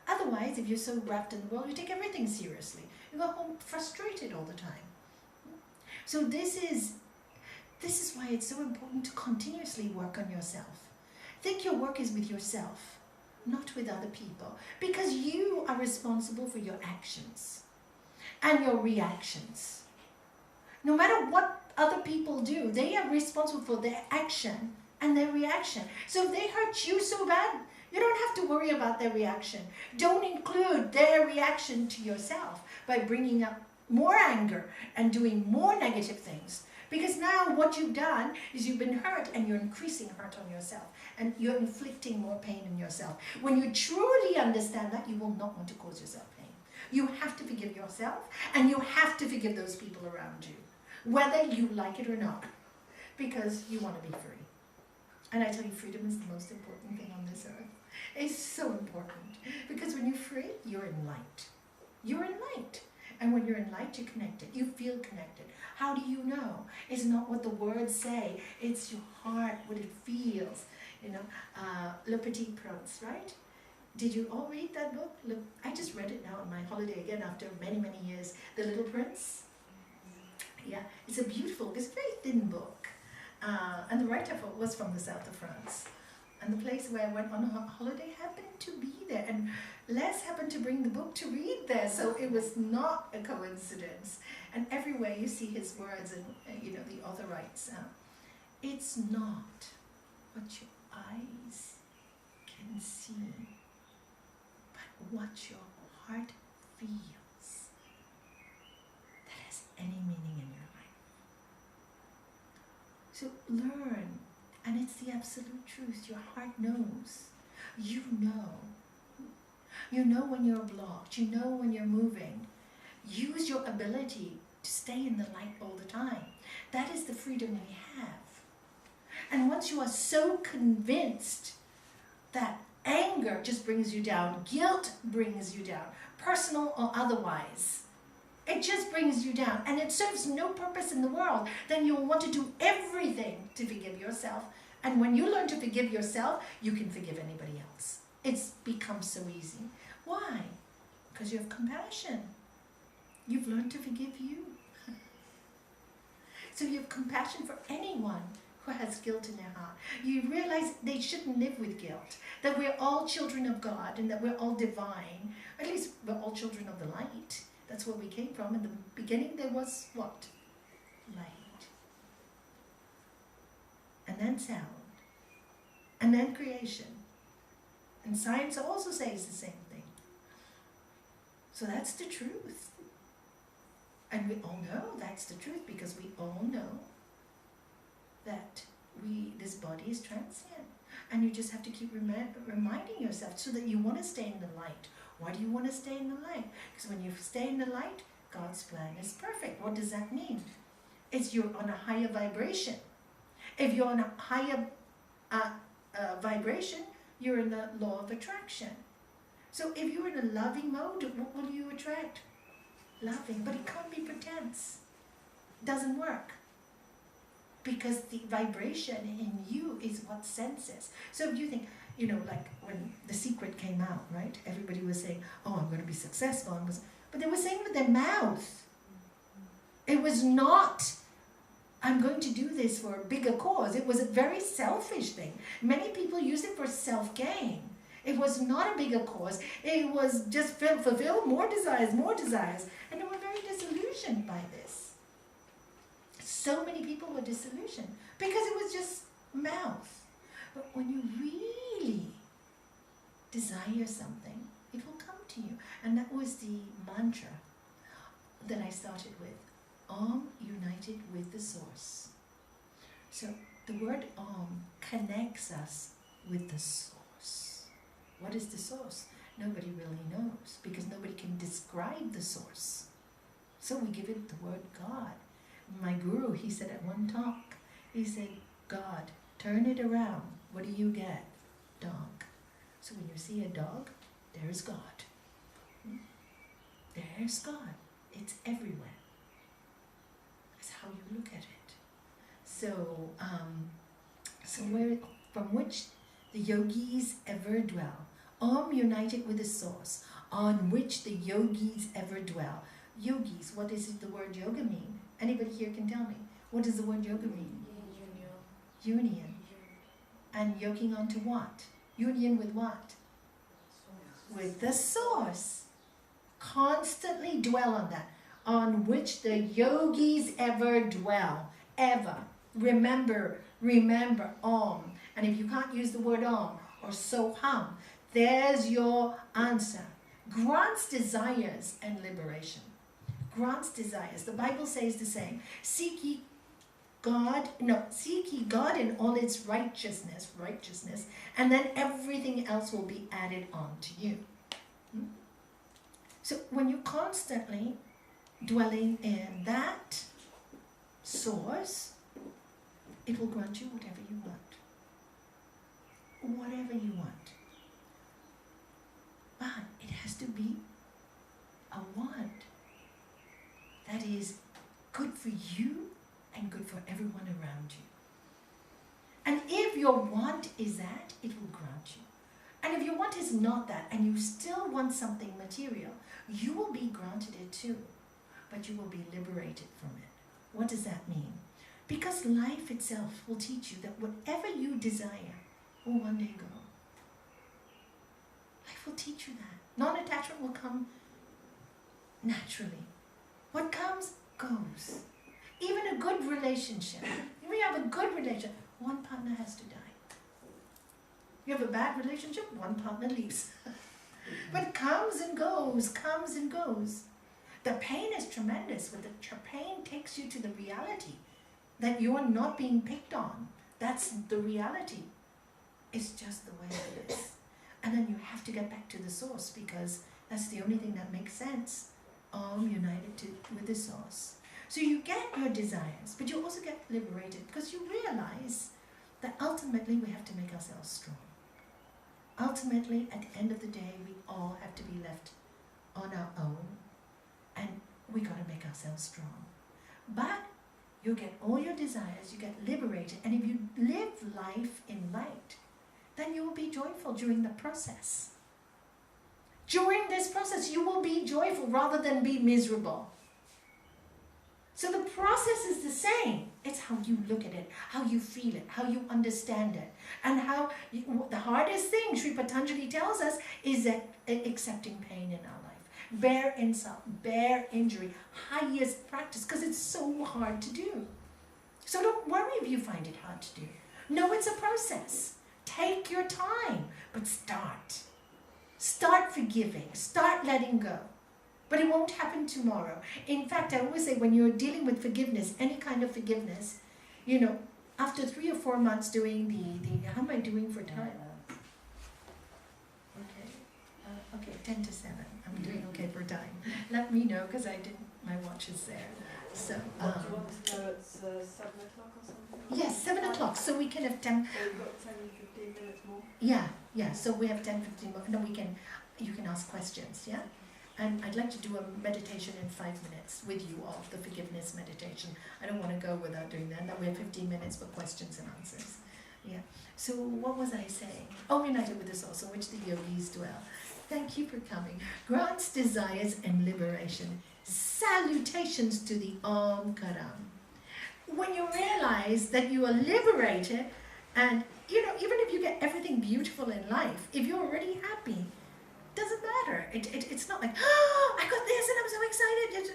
Speaker 1: Otherwise, if you're so wrapped in the world, you take everything seriously. You go home frustrated all the time. So this is why it's so important to continuously work on yourself. Think your work is with yourself, not with other people, because you are responsible for your actions and your reactions. No matter what other people do, they are responsible for their action and their reaction. So if they hurt you so bad, you don't have to worry about their reaction. Don't include their reaction to yourself by bringing up more anger and doing more negative things. Because now what you've done is you've been hurt, and you're increasing hurt on yourself, and you're inflicting more pain on yourself. When you truly understand that, you will not want to cause yourself pain. You have to forgive yourself, and you have to forgive those people around you, whether you like it or not, because you want to be free. And I tell you, freedom is the most important thing on this earth. It's so important, because when you're free, you're in light. You're in light. And when you're in light, you're connected. You feel connected. How do you know? It's not what the words say. It's your heart, what it feels. Le Petit Prince, right? Did you all read that book? Look, I just read it now on my holiday again after many, many years. The Little Prince. Yeah, it's a beautiful, it's a very thin book. And the writer was from the south of France. And the place where I went on a holiday happened to be there. And Les happened to bring the book to read there, so it was not a coincidence. And everywhere you see his words, and the author writes, it's not what your eyes can see, but what your heart feels that has any meaning in your life. So learn, and it's the absolute truth. Your heart knows. You know. You know when you're blocked. You know when you're moving. Use your ability to stay in the light all the time. That is the freedom we have. And once you are so convinced that anger just brings you down, guilt brings you down, personal or otherwise. It just brings you down, and it serves no purpose in the world. Then you'll want to do everything to forgive yourself. And when you learn to forgive yourself, you can forgive anybody else. It's become so easy. Why? Because you have compassion. You've learned to forgive you. So you have compassion for anyone who has guilt in their heart. You realize they shouldn't live with guilt, that we're all children of God and that we're all divine. At least we're all children of the light. That's where we came from. In the beginning there was what? Light. And then sound. And then creation. And science also says the same thing. So that's the truth. And we all know that's the truth because we all know that this body is transient. And you just have to keep reminding yourself so that you want to stay in the light. Why do you want to stay in the light? Because when you stay in the light, God's plan is perfect. What does that mean? It's you're on a higher vibration. If you're on a higher vibration, you're in the law of attraction. So if you're in a loving mode, what will you attract? Loving. But it can't be pretense. It doesn't work. Because the vibration in you is what senses. So if you think, like when The Secret came out, right? Everybody was saying, oh, I'm going to be successful. But they were saying with their mouth. It was not, I'm going to do this for a bigger cause. It was a very selfish thing. Many people use it for self-gain. It was not a bigger cause. It was just fulfill more desires. And they were very disillusioned by this. So many people were disillusioned because it was just mouth. But when you really desire something, it will come to you. And that was the mantra that I started with. United with the source. So the word connects us with the source. What is the source? Nobody really knows because nobody can describe the source. So we give it the word God. My guru, he said at one talk, he said, God, turn it around. What do you get? Dog. So when you see a dog, there's God. There's God. It's everywhere. That's how you look at it. So, where, from which the yogis ever dwell. United with the source, on which the yogis ever dwell. Yogis, what does the word yoga mean? Anybody here can tell me. What does the word yoga mean? Union. And yoking onto what? Union with what? With the source. Constantly dwell on that. On which the yogis ever dwell. Ever. Remember, Om. And if you can't use the word Om or Soham, there's your answer. Grants desires and liberation. Grants desires. The Bible says the same. Seek ye God in all its righteousness, and then everything else will be added on to you. So when you're constantly dwelling in that source, it will grant you whatever you want. Whatever you want. But it has to be a want that is good for you and good for everyone around you. And if your want is that, it will grant you. And if your want is not that, and you still want something material, you will be granted it too, but you will be liberated from it. What does that mean? Because life itself will teach you that whatever you desire will one day go. Life will teach you that. Non-attachment will come naturally. What comes, goes. Even a good relationship. If you have a good relationship, one partner has to die. You have a bad relationship, one partner leaves. But it comes and goes, comes and goes. The pain is tremendous, but the pain takes you to the reality that you are not being picked on. That's the reality. It's just the way it is. And then you have to get back to the source because that's the only thing that makes sense. All united with the source. So you get your desires, but you also get liberated because you realize that ultimately we have to make ourselves strong. Ultimately, at the end of the day, we all have to be left on our own, and we got to make ourselves strong. But you get all your desires, you get liberated, and if you live life in light, then you will be joyful during the process. During this process, you will be joyful rather than be miserable. So the process is the same. It's how you look at it, how you feel it, how you understand it. And how the hardest thing, Sri Patanjali tells us, is that accepting pain in our life. Bear insult, bear injury, highest practice, because it's so hard to do. So don't worry if you find it hard to do. No, it's a process. Take your time, but start. Start forgiving, start letting go. But it won't happen tomorrow. In fact, I always say when you're dealing with forgiveness, any kind of forgiveness, you know, after 3 or 4 months doing the how am I doing for time? Okay, 10 to 7. I'm doing okay for time. Let me know because my watch is there. So,
Speaker 5: Do you want to go at 7 o'clock or something?
Speaker 1: yes, 7 o'clock, so we can have 10.
Speaker 5: So we've got 10, 15 minutes more?
Speaker 1: Yeah, so we have 10, 15 more. No, you can ask questions, yeah? And I'd like to do a meditation in 5 minutes with you all, the forgiveness meditation. I don't want to go without doing that. Now we have 15 minutes for questions and answers. Yeah. So what was I saying? Oh, united with the source in which the yogis dwell. Thank you for coming. Grants desires and liberation. Salutations to the Om Karam. When you realize that you are liberated, and you know, even if you get everything beautiful in life, if you're already happy, doesn't matter. It's not like, oh, I got this and I'm so excited. It's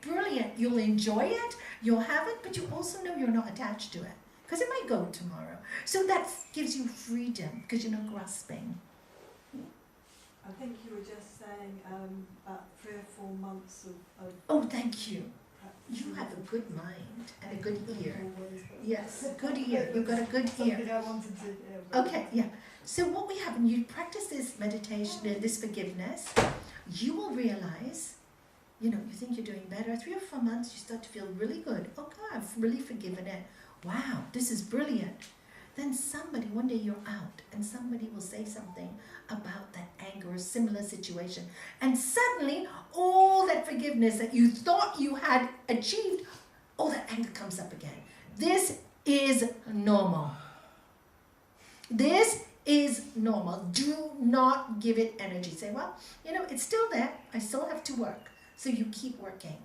Speaker 1: brilliant. You'll enjoy it, you'll have it, but you also know you're not attached to it because it might go tomorrow. So that gives you freedom because you're not grasping.
Speaker 5: I think you were just saying about 3 or 4 months of
Speaker 1: Oh, thank you.
Speaker 5: practice.
Speaker 1: You have a good mind and a good ear. Yes, good ear. You've got a good ear.
Speaker 5: Something I wanted to hear. but-
Speaker 1: Okay, yeah. So what we have, when you practice this meditation, this forgiveness, you will realize, you know, you think you're doing better. 3 or 4 months, you start to feel really good. Oh God, I've really forgiven it. Wow, this is brilliant. Then somebody, one day you're out, and somebody will say something about that anger or similar situation. And suddenly, all that forgiveness that you thought you had achieved, all that anger comes up again. This is normal. This is normal. Do not give it energy. Say, well, you know, it's still there. I still have to work. So you keep working.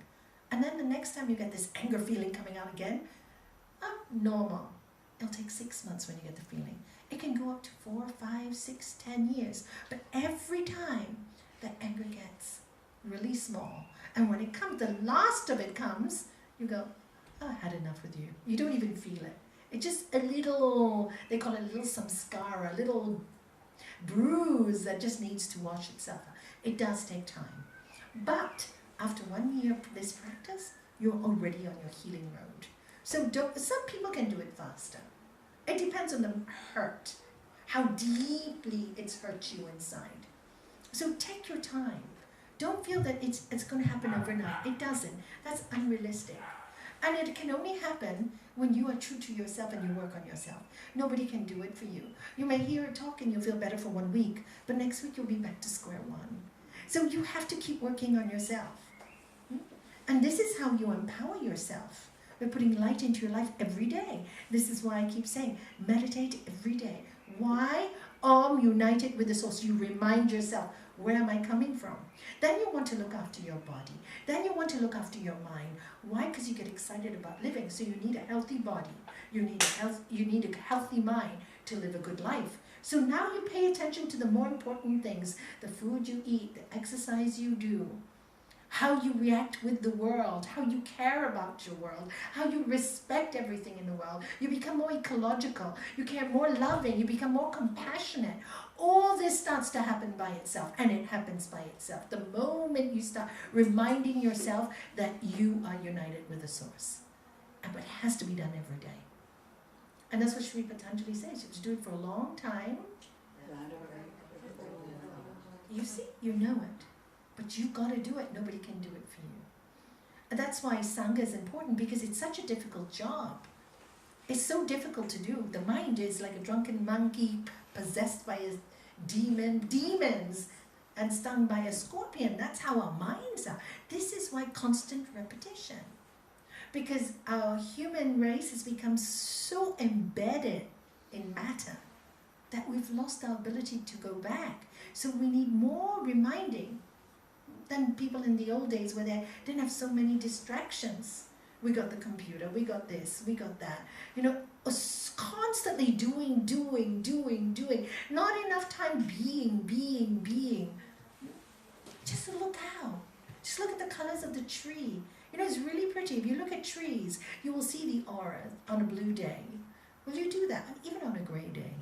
Speaker 1: And then the next time you get this anger feeling coming out again, normal. It'll take 6 months when you get the feeling. It can go up to 4, 5, 6, 10 years. But every time that anger gets really small, and when it comes, the last of it comes, you go, oh, I had enough with you. You don't even feel it. It's just a little, they call it a little samskara, a little bruise that just needs to wash itself out. It does take time. But after 1 year of this practice, you're already on your healing road. So some people can do it faster. It depends on the hurt, how deeply it's hurt you inside. So take your time. Don't feel that it's going to happen overnight. It doesn't. That's unrealistic. And it can only happen when you are true to yourself and you work on yourself. Nobody can do it for you. You may hear a talk and you'll feel better for 1 week, but next week you'll be back to square one. So you have to keep working on yourself. And this is how you empower yourself. By putting light into your life every day. This is why I keep saying, meditate every day. Why? United with the source. You remind yourself, where am I coming from? Then you want to look after your body. Then you want to look after your mind. Why? Because you get excited about living. So you need a healthy body. You need a healthy mind to live a good life. So now you pay attention to the more important things. The food you eat, the exercise you do. How you react with the world, how you care about your world, how you respect everything in the world. You become more ecological, you care more loving, you become more compassionate. All this starts to happen by itself, and it happens by itself. The moment you start reminding yourself that you are united with the source. But it has to be done every day. And that's what Sri Patanjali says. You have to do it for a long time. You see, you know it. But you've got to do it. Nobody can do it for you. And that's why Sangha is important, because it's such a difficult job. It's so difficult to do. The mind is like a drunken monkey possessed by a demons. and stung by a scorpion. That's how our minds are. This is why constant repetition. Because our human race has become so embedded in matter that we've lost our ability to go back. So we need more reminding than people in the old days where they didn't have so many distractions. We got the computer, we got this, we got that. You know, constantly doing. Not enough time being. Just look out. Just look at the colors of the tree. You know, it's really pretty. If you look at trees, you will see the aura on a blue day. Will you do that? Even on a grey day.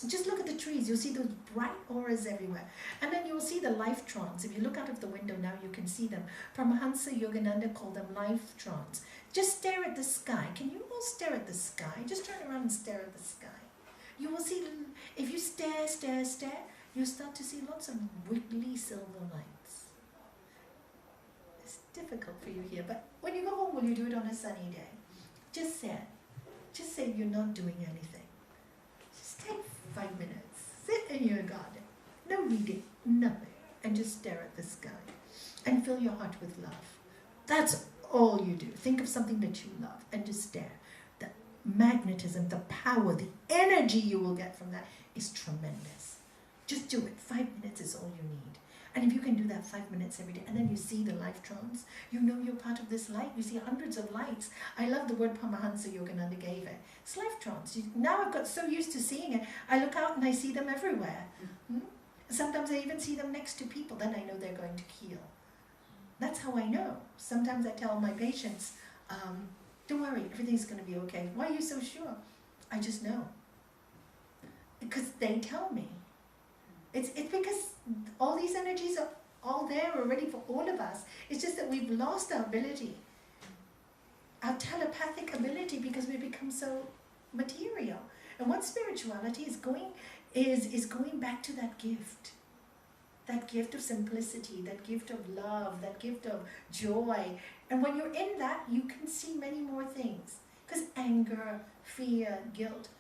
Speaker 1: Just look at the trees. You'll see those bright auras everywhere. And then you'll see the life trons. If you look out of the window now, you can see them. Paramahansa Yogananda called them life trons. Just stare at the sky. Can you all stare at the sky? Just turn around and stare at the sky. You will see, if you stare, you'll start to see lots of wiggly silver lights. It's difficult for you here, but when you go home, will you do it on a sunny day? Just say you're not doing anything. Just take 5 minutes. Sit in your garden. No reading, nothing. And just stare at the sky. And fill your heart with love. That's all you do. Think of something that you love and just stare. The magnetism, the power, the energy you will get from that is tremendous. Just do it. 5 minutes is all you need. And if you can do that 5 minutes every day, and then you see the life trons, you know you're part of this light. You see hundreds of lights. I love the word Paramahansa Yogananda gave it. It's life trons. Now I've got so used to seeing it, I look out and I see them everywhere. Sometimes I even see them next to people. Then I know they're going to heal. That's how I know. Sometimes I tell my patients, don't worry, everything's going to be okay. Why are you so sure? I just know. Because they tell me. It's because all these energies are all there already for all of us. It's just that we've lost our ability, our telepathic ability, because we become so material. And what spirituality is going back to that gift of simplicity, that gift of love, that gift of joy. And when you're in that, you can see many more things. Because anger, fear, guilt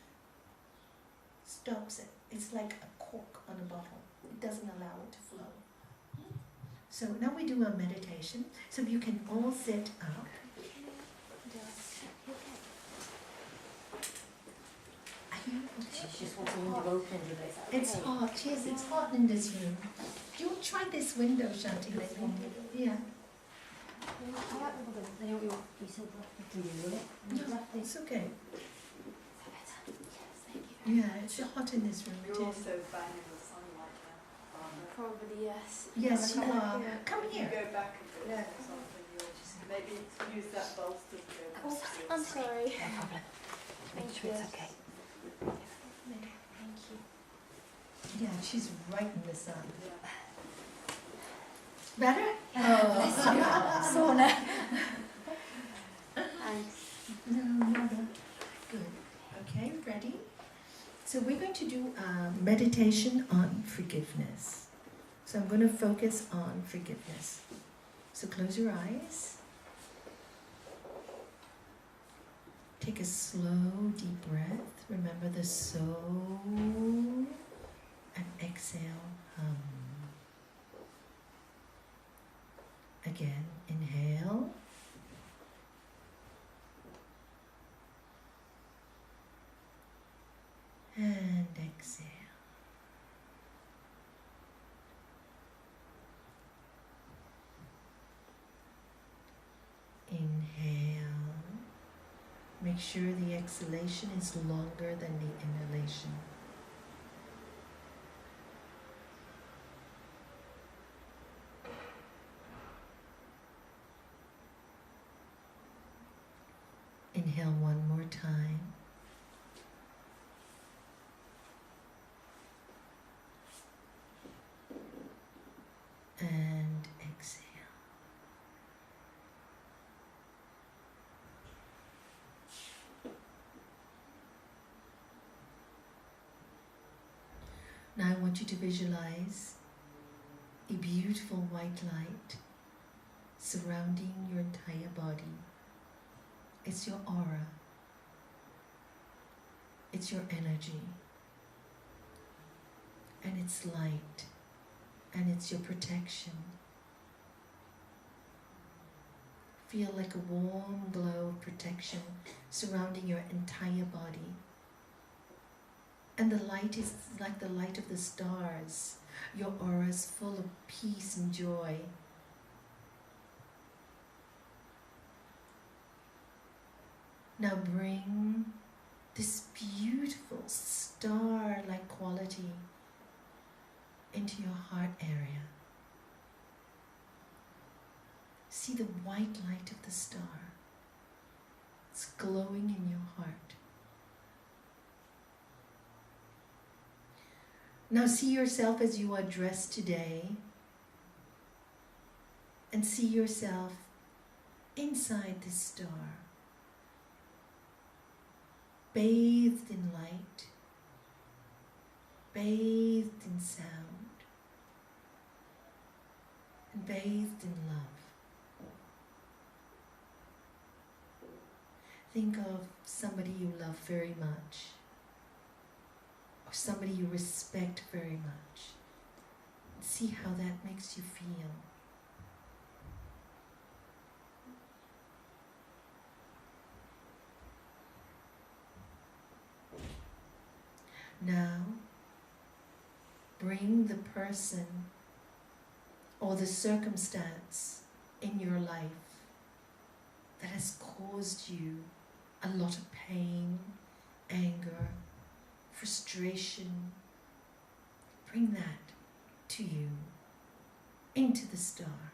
Speaker 1: stops it. It's like a cork on a bottle. It doesn't allow it to flow. So now we do a meditation. So you can all sit up. Are you okay?
Speaker 6: She just wants a window open today.
Speaker 1: It's hot. Yes, it's hot in this room. Do you try this window, Shanti? Yeah. No, it's okay. Yeah, it's hot in this room.
Speaker 4: You're
Speaker 1: It is.
Speaker 4: also banging the sunlight now, Barbara.
Speaker 3: Probably yes.
Speaker 1: Yes, you are. Come
Speaker 4: You
Speaker 1: here.
Speaker 4: go back a bit or something, you'll just maybe use that bolster to go back to your
Speaker 3: I'm
Speaker 4: side.
Speaker 3: sorry.
Speaker 6: No problem. Make sure it's okay.
Speaker 3: Thank you.
Speaker 1: Yeah, she's right in the sun.
Speaker 4: Yeah.
Speaker 1: Better? Oh.
Speaker 3: Sauna. Thanks.
Speaker 1: No, no. Good. Okay, ready? So we're going to do a meditation on forgiveness. So I'm going to focus on forgiveness. So close your eyes. Take a slow, deep breath. Remember the so and exhale, hum. Again, inhale. And exhale. Inhale. Make sure the exhalation is longer than the inhalation. Inhale one more time. And exhale. Now I want you to visualize a beautiful white light surrounding your entire body. It's your aura. It's your energy. And it's light. and it's your protection. Feel like a warm glow of protection surrounding your entire body. And the light is like the light of the stars. Your aura is full of peace and joy. Now bring this beautiful star-like quality into your heart area. See the white light of the star. It's glowing in your heart. Now see yourself as you are dressed today, and see yourself inside this star, bathed in light, bathed in sound, and bathed in love. Think of somebody you love very much, or somebody you respect very much. See how that makes you feel. Now, bring the person or the circumstance in your life that has caused you a lot of pain, anger, frustration. Bring that to you, into the star.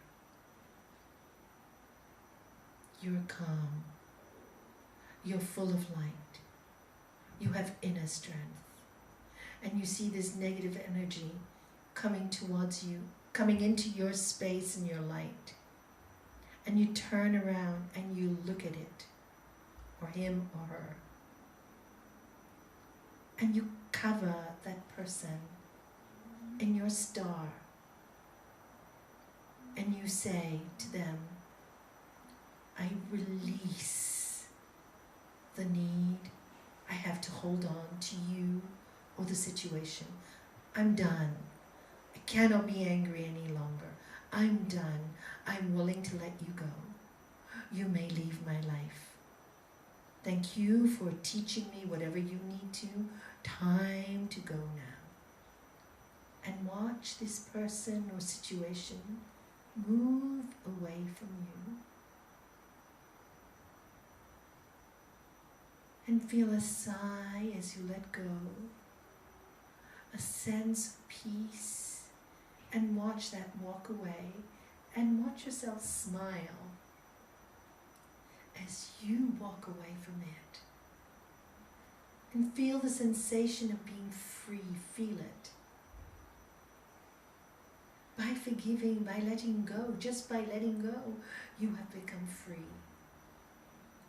Speaker 1: You're calm. You're full of light. You have inner strength. And you see this negative energy coming towards you, coming into your space and your light. And you turn around and you look at it, or him or her. And you cover that person in your star. And you say to them, I release the need I have to hold on to you or the situation. I'm done. I cannot be angry any longer. I'm done. I'm willing to let you go. You may leave my life. Thank you for teaching me whatever you need to. Time to go now. And watch this person or situation move away from you. And feel a sigh as you let go. A sense of peace, and watch that walk away, and watch yourself smile as you walk away from it. And feel the sensation of being free. Feel it. By forgiving, by letting go, just by letting go, you have become free.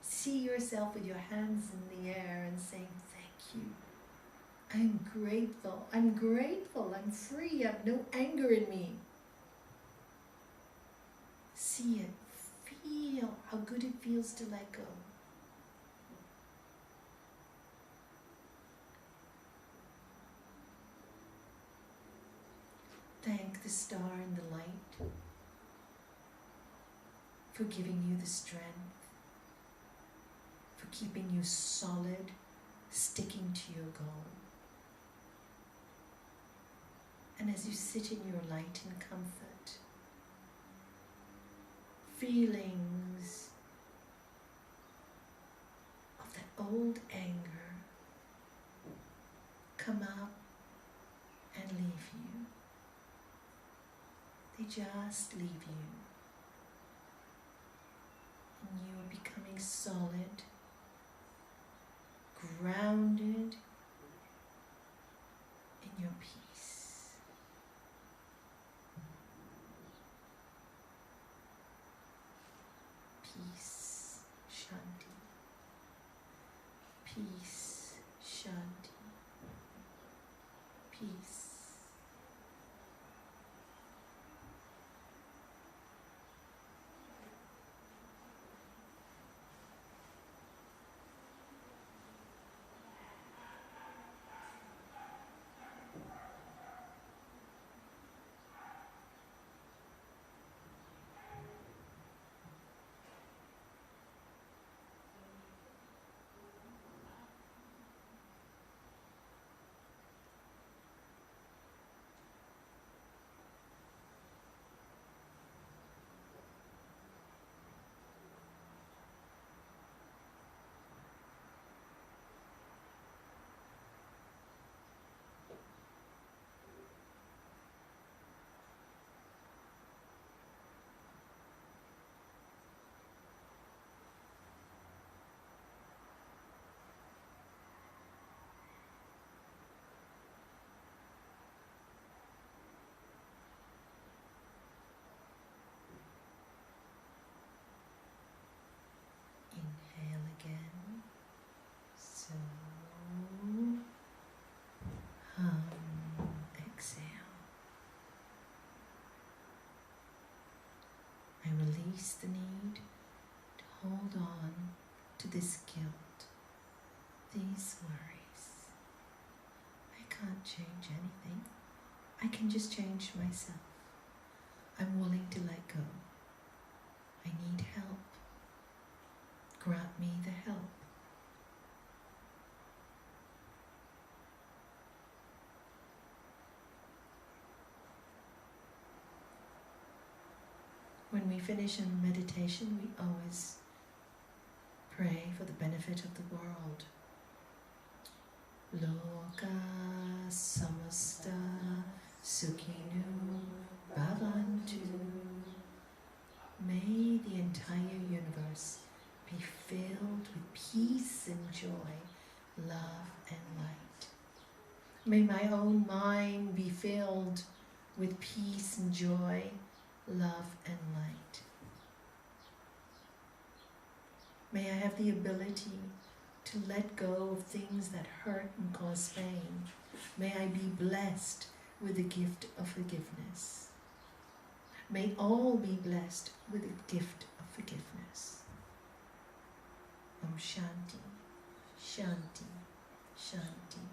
Speaker 1: See yourself with your hands in the air and saying, thank you. I'm grateful. I'm grateful. I'm free. I have no anger in me. See it. Feel how good it feels to let go. Thank the star and the light for giving you the strength, for keeping you solid, sticking to your goal. And as you sit in your light and comfort, feelings of that old anger come up and leave you. They just leave you. And you are becoming solid, grounded in your peace. Peace, Shanti. Peace, Shanti. Peace. release the need to hold on to this guilt, these worries. I can't change anything. I can just change myself. I'm willing to let go. I need help. Grant me the help. When we finish a meditation, we always pray for the benefit of the world. Loka samasta sukhinu bhavantu. May the entire universe be filled with peace and joy, love and light. May my own mind be filled with peace and joy, love and light. May I have the ability to let go of things that hurt and cause pain. May I be blessed with the gift of forgiveness. May all be blessed with the gift of forgiveness. Om Shanti, Shanti, Shanti.